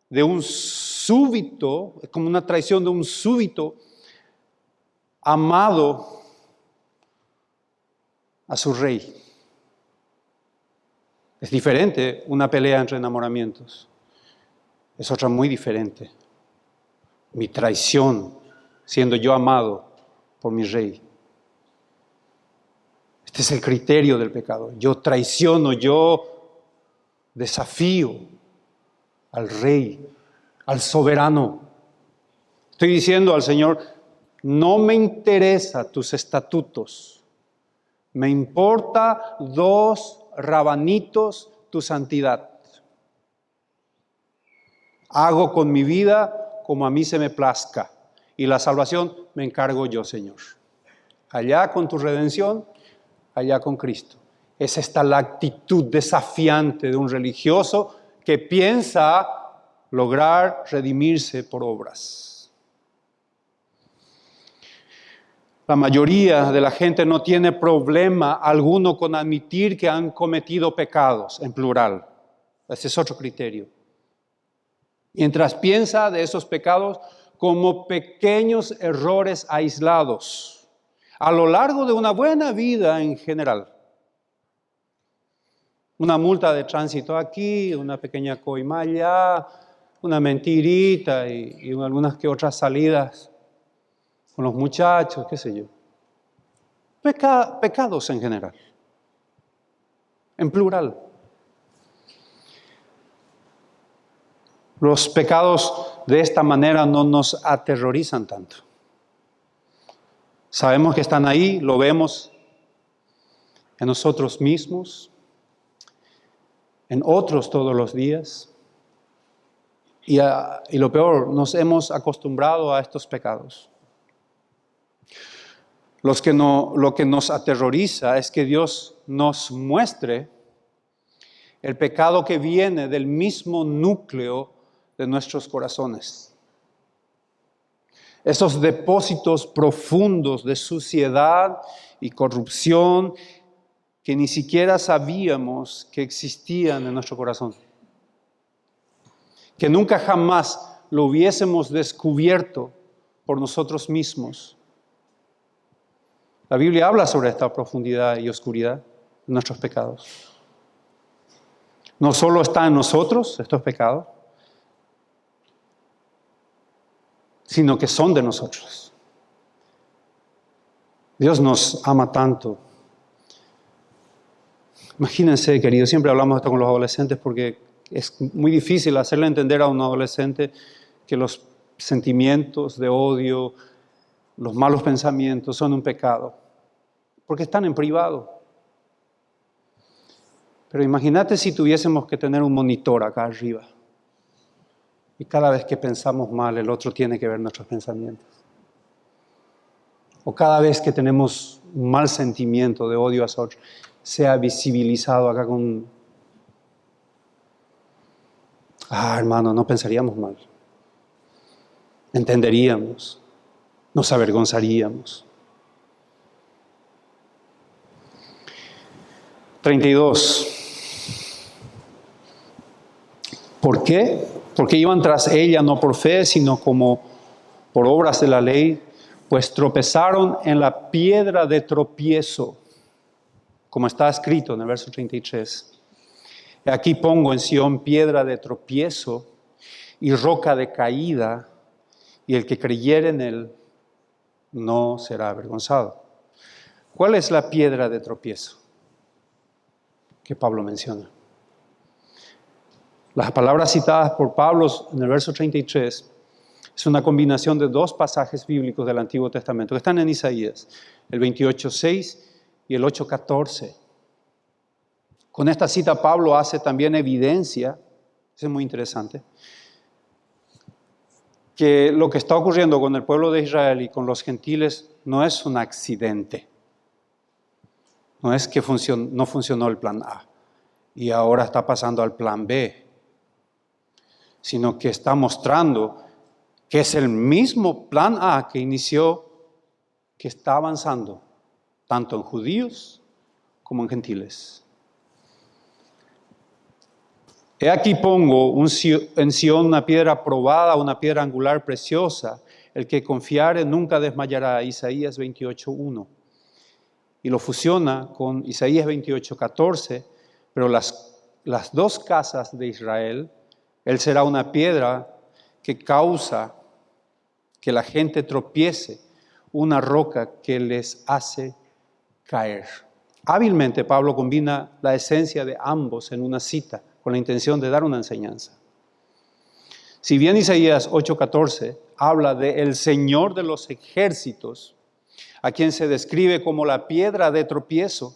de un súbito, como una traición de un súbito amado a su rey. Es diferente una pelea entre enamoramientos. Es otra muy diferente. Mi traición, siendo yo amado por mi rey. Este es el criterio del pecado. Yo traiciono, yo desafío al rey, al soberano. Estoy diciendo al Señor, no me interesa tus estatutos. Me importa 2 rabanitos tu santidad. Hago con mi vida como a mí se me plazca. Y la salvación me encargo yo, Señor. Allá con tu redención, allá con Cristo. Es esta la actitud desafiante de un religioso que piensa lograr redimirse por obras. La mayoría de la gente no tiene problema alguno con admitir que han cometido pecados, en plural. Ese es otro criterio. Mientras piensa de esos pecados como pequeños errores aislados, a lo largo de una buena vida en general. Una multa de tránsito aquí, una pequeña coima allá, una mentirita y algunas que otras salidas con los muchachos, qué sé yo. Pecados en general, en plural. Los pecados de esta manera no nos aterrorizan tanto. Sabemos que están ahí, lo vemos en nosotros mismos, en otros todos los días. Y lo peor, nos hemos acostumbrado a estos pecados. Lo que nos aterroriza es que Dios nos muestre el pecado que viene del mismo núcleo de nuestros corazones. Esos depósitos profundos de suciedad y corrupción que ni siquiera sabíamos que existían en nuestro corazón. Que nunca jamás lo hubiésemos descubierto por nosotros mismos. La Biblia habla sobre esta profundidad y oscuridad de nuestros pecados. No solo está en nosotros estos pecados, sino que son de nosotros. Dios nos ama tanto. Imagínense, queridos, siempre hablamos esto con los adolescentes porque es muy difícil hacerle entender a un adolescente que los sentimientos de odio, los malos pensamientos son un pecado, porque están en privado. Pero imagínate si tuviésemos que tener un monitor acá arriba y cada vez que pensamos mal, el otro tiene que ver nuestros pensamientos. O cada vez que tenemos un mal sentimiento de odio hacia otro, sea visibilizado acá con... hermano, no pensaríamos mal. Entenderíamos, nos avergonzaríamos. 32. ¿Por qué? Porque iban tras ella no por fe, sino como por obras de la ley, pues tropezaron en la piedra de tropiezo, como está escrito en el verso 33. Aquí pongo en Sión piedra de tropiezo y roca de caída, y el que creyere en él no será avergonzado. ¿Cuál es la piedra de tropiezo que Pablo menciona? Las palabras citadas por Pablo en el verso 33 es una combinación de dos pasajes bíblicos del Antiguo Testamento que están en Isaías, el 28:6 y el 8:14. Con esta cita Pablo hace también evidencia, eso es muy interesante, que lo que está ocurriendo con el pueblo de Israel y con los gentiles no es un accidente. No es que no funcionó el plan A y ahora está pasando al plan B, sino que está mostrando que es el mismo plan A que inició, que está avanzando, tanto en judíos como en gentiles. He aquí pongo en Sión una piedra probada, una piedra angular preciosa. El que confiare nunca desmayará. Isaías 28:1. Y lo fusiona con Isaías 28:14. Pero las dos casas de Israel, él será una piedra que causa que la gente tropiece, una roca que les hace caer. Hábilmente Pablo combina la esencia de ambos en una cita con la intención de dar una enseñanza. Si bien Isaías 8:14 habla de el Señor de los ejércitos, a quien se describe como la piedra de tropiezo,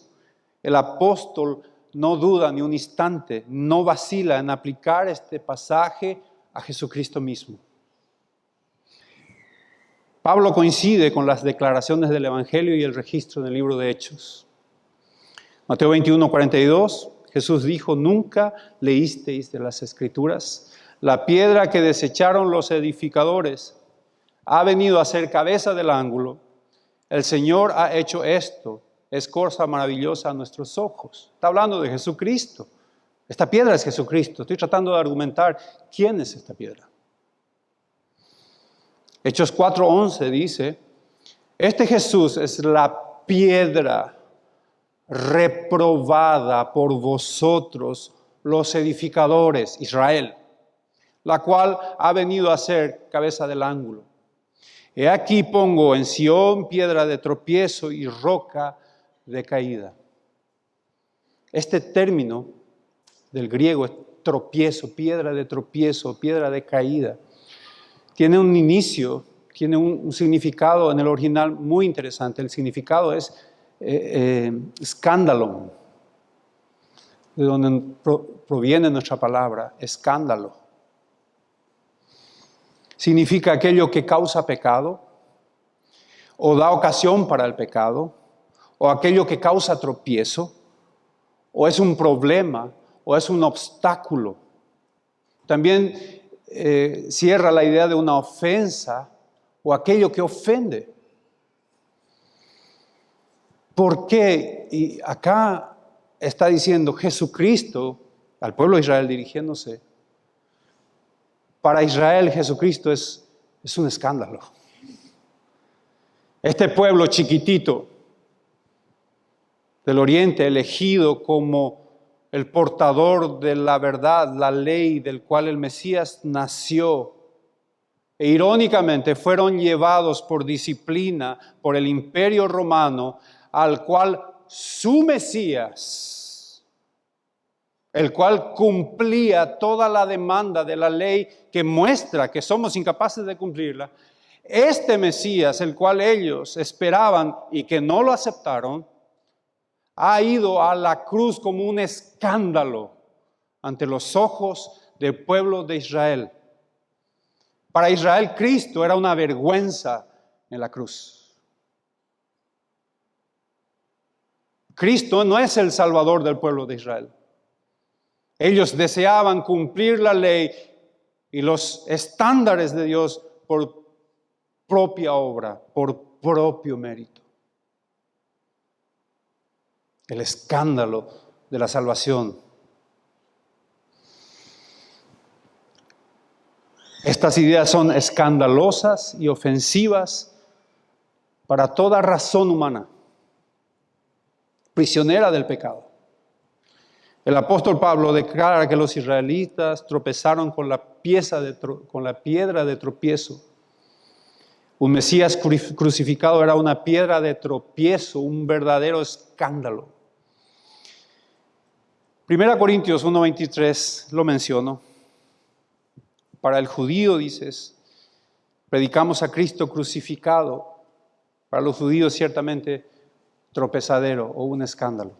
el apóstol no duda ni un instante, no vacila en aplicar este pasaje a Jesucristo mismo. Pablo coincide con las declaraciones del Evangelio y el registro en el libro de Hechos. Mateo 21:42, Jesús dijo: ¿nunca leísteis de las Escrituras? La piedra que desecharon los edificadores ha venido a ser cabeza del ángulo. El Señor ha hecho esto. Es cosa maravillosa a nuestros ojos. Está hablando de Jesucristo. Esta piedra es Jesucristo. Estoy tratando de argumentar quién es esta piedra. Hechos 4:11 dice: este Jesús es la piedra reprobada por vosotros los edificadores, Israel, la cual ha venido a ser cabeza del ángulo. He aquí pongo en Sión piedra de tropiezo y roca de caída. Este término del griego es tropiezo, piedra de tropiezo, piedra de caída. Tiene un inicio, tiene un significado en el original muy interesante. El significado es escándalo, de donde proviene nuestra palabra, escándalo. Significa aquello que causa pecado, o da ocasión para el pecado, o aquello que causa tropiezo, o es un problema, o es un obstáculo. También cierra la idea de una ofensa o aquello que ofende. ¿Por qué? Y acá está diciendo Jesucristo, al pueblo de Israel dirigiéndose, para Israel Jesucristo es un escándalo. Este pueblo chiquitito del oriente, elegido como el portador de la verdad, la ley del cual el Mesías nació, e irónicamente fueron llevados por disciplina por el imperio romano, al cual su Mesías, el cual cumplía toda la demanda de la ley que muestra que somos incapaces de cumplirla, este Mesías, el cual ellos esperaban y que no lo aceptaron, ha ido a la cruz como un escándalo ante los ojos del pueblo de Israel. Para Israel, Cristo era una vergüenza en la cruz. Cristo no es el Salvador del pueblo de Israel. Ellos deseaban cumplir la ley y los estándares de Dios por propia obra, por propio mérito. El escándalo de la salvación. Estas ideas son escandalosas y ofensivas para toda razón humana, prisionera del pecado. El apóstol Pablo declara que los israelitas tropezaron con la piedra de tropiezo. Un Mesías crucificado era una piedra de tropiezo, un verdadero escándalo. 1 Corintios 1:23 lo menciono. Para el judío, dices, predicamos a Cristo crucificado. Para los judíos, ciertamente, tropezadero o un escándalo.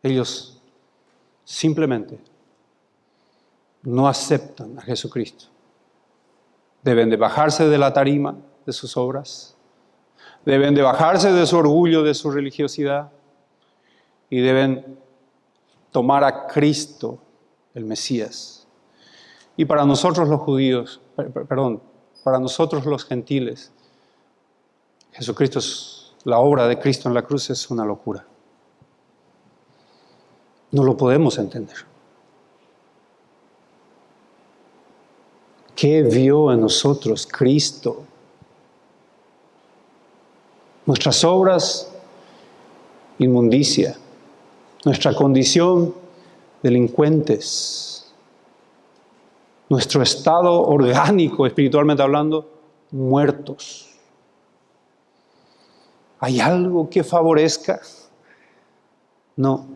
Ellos simplemente no aceptan a Jesucristo. Deben de bajarse de la tarima de sus obras. Deben de bajarse de su orgullo, de su religiosidad. Y deben tomar a Cristo, el Mesías. Y para nosotros los judíos, para nosotros los gentiles, Jesucristo, la obra de Cristo en la cruz es una locura. No lo podemos entender. ¿Qué vio en nosotros Cristo? Nuestras obras, inmundicia. Nuestra condición, delincuentes. Nuestro estado orgánico, espiritualmente hablando, muertos. ¿Hay algo que favorezca? No,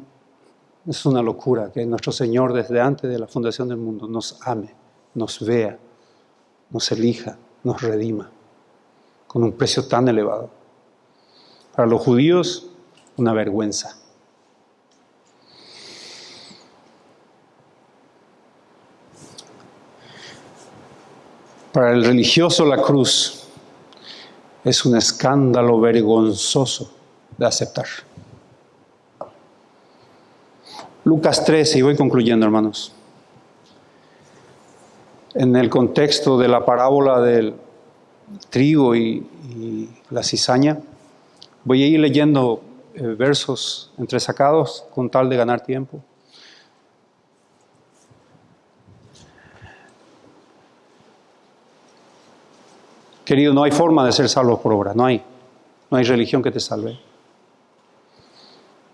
es una locura que nuestro Señor desde antes de la fundación del mundo nos ame, nos vea, nos elija, nos redima con un precio tan elevado. Para los judíos, una vergüenza. Para el religioso, la cruz es un escándalo vergonzoso de aceptar. Lucas 13, y voy concluyendo, hermanos. En el contexto de la parábola del trigo y la cizaña, voy a ir leyendo versos entresacados con tal de ganar tiempo. Querido, no hay forma de ser salvos por obra, no hay religión que te salve.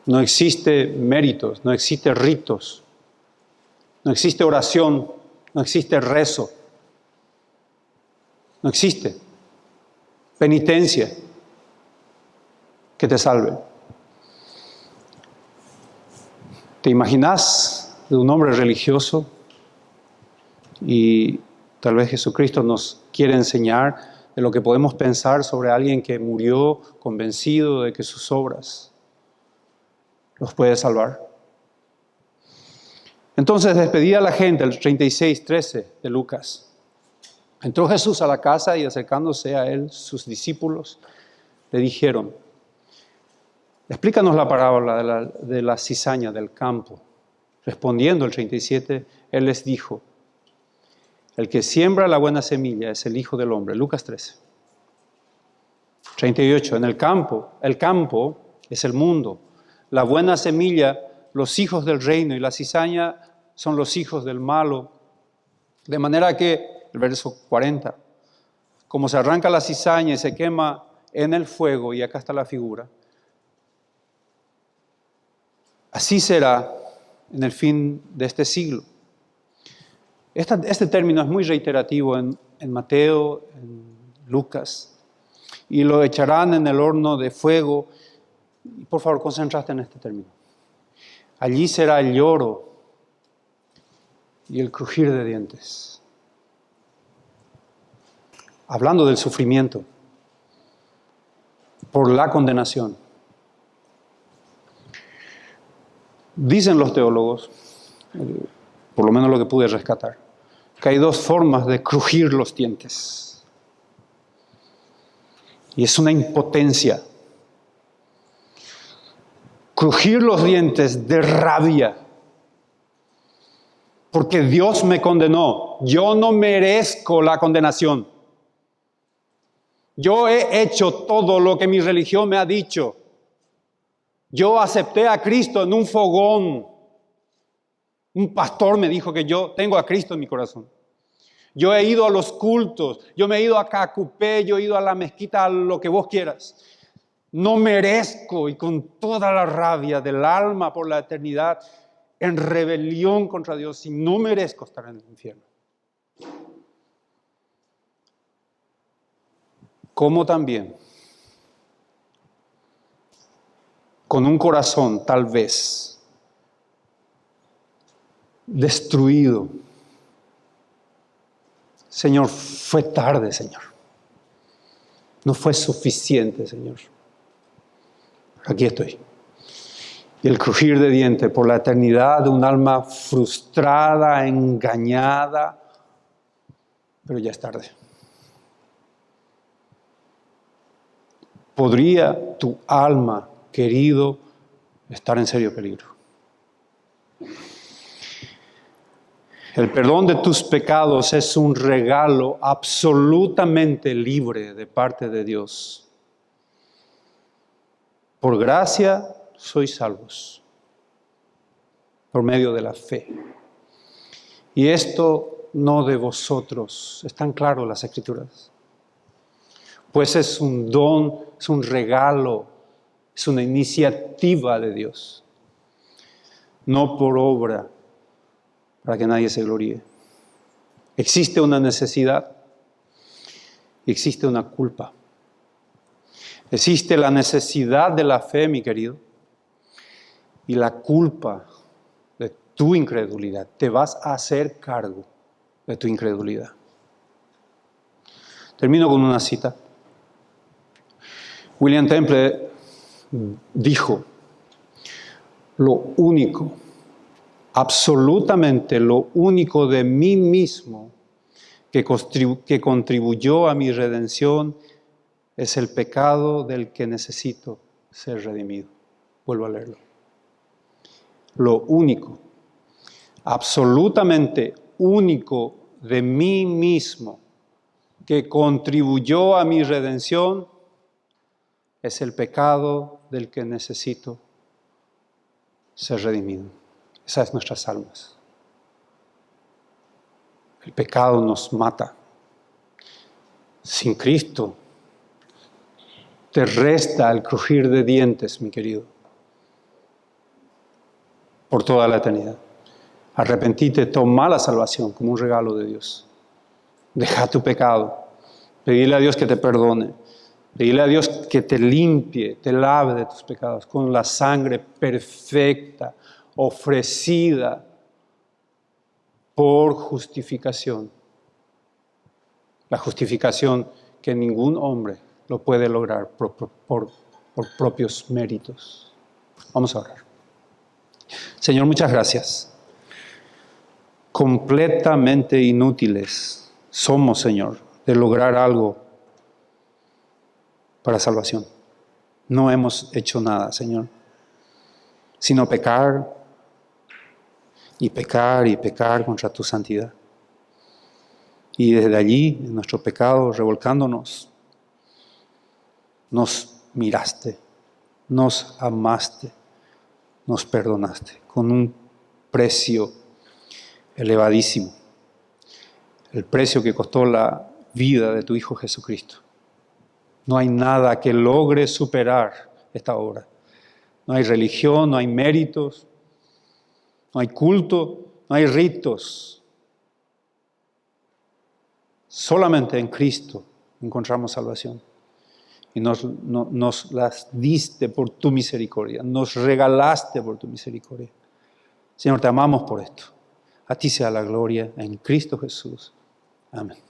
No existe méritos, no existe ritos, no existe oración, no existe rezo, no existe penitencia que te salve. ¿Te imaginas de un hombre religioso? Y tal vez Jesucristo nos quiere enseñar de lo que podemos pensar sobre alguien que murió convencido de que sus obras los puede salvar. Entonces despedía a la gente, el 36:13 de Lucas. Entró Jesús a la casa y acercándose a él, sus discípulos le dijeron: explícanos la parábola de la cizaña del campo. Respondiendo el 37, Él les dijo, el que siembra la buena semilla es el Hijo del Hombre. Lucas 13. 38, en el campo es el mundo. La buena semilla, los hijos del reino, y la cizaña son los hijos del malo. De manera que, el verso 40, como se arranca la cizaña y se quema en el fuego, y acá está la figura, así será en el fin de este siglo. Este término es muy reiterativo en Mateo, en Lucas, y lo echarán en el horno de fuego. Por favor, concéntrate en este término. Allí será el lloro y el crujir de dientes. Hablando del sufrimiento por la condenación. Dicen los teólogos, por lo menos lo que pude rescatar, que hay dos formas de crujir los dientes. Y es una impotencia. Crujir los dientes de rabia. Porque Dios me condenó. Yo no merezco la condenación. Yo he hecho todo lo que mi religión me ha dicho. Yo acepté a Cristo en un fogón. Un pastor me dijo que yo tengo a Cristo en mi corazón. Yo he ido a los cultos, yo me he ido a Cacupé, yo he ido a la mezquita, a lo que vos quieras. No merezco, y con toda la rabia del alma por la eternidad, en rebelión contra Dios, y no merezco estar en el infierno. Como también, con un corazón tal vez destruido. Señor, fue tarde, Señor. No fue suficiente, Señor. Aquí estoy. Y el crujir de dientes por la eternidad de un alma frustrada, engañada, pero ya es tarde. ¿Podría tu alma, querido, estar en serio peligro? El perdón de tus pecados es un regalo absolutamente libre de parte de Dios. Por gracia sois salvos, por medio de la fe. Y esto no de vosotros, están claras las Escrituras. Pues es un don, es un regalo, es una iniciativa de Dios. No por obra, para que nadie se gloríe. Existe una necesidad y existe una culpa. Existe la necesidad de la fe, mi querido, y la culpa de tu incredulidad. Te vas a hacer cargo de tu incredulidad. Termino con una cita. William Temple dijo, lo único, absolutamente lo único de mí mismo que contribuyó a mi redención es el pecado del que necesito ser redimido. Vuelvo a leerlo. Lo único, absolutamente único de mí mismo que contribuyó a mi redención es el pecado del que necesito ser redimido. Esas son nuestras almas. El pecado nos mata. Sin Cristo te resta el crujir de dientes, mi querido, por toda la eternidad. Arrepentite, toma la salvación como un regalo de Dios. Deja tu pecado. Pedile a Dios que te perdone. Pedile a Dios que te limpie, te lave de tus pecados con la sangre perfecta, ofrecida por justificación. La justificación que ningún hombre lo puede lograr por propios méritos. Vamos a orar. Señor, muchas gracias. Completamente inútiles somos, Señor, de lograr algo para salvación. No hemos hecho nada, Señor, sino pecar y pecar contra tu santidad. Y desde allí, en nuestro pecado, revolcándonos, nos miraste, nos amaste, nos perdonaste con un precio elevadísimo. El precio que costó la vida de tu Hijo Jesucristo. No hay nada que logre superar esta obra. No hay religión, no hay méritos, no hay culto, no hay ritos. Solamente en Cristo encontramos salvación. Y nos las diste por tu misericordia, nos regalaste por tu misericordia. Señor, te amamos por esto. A ti sea la gloria en Cristo Jesús. Amén.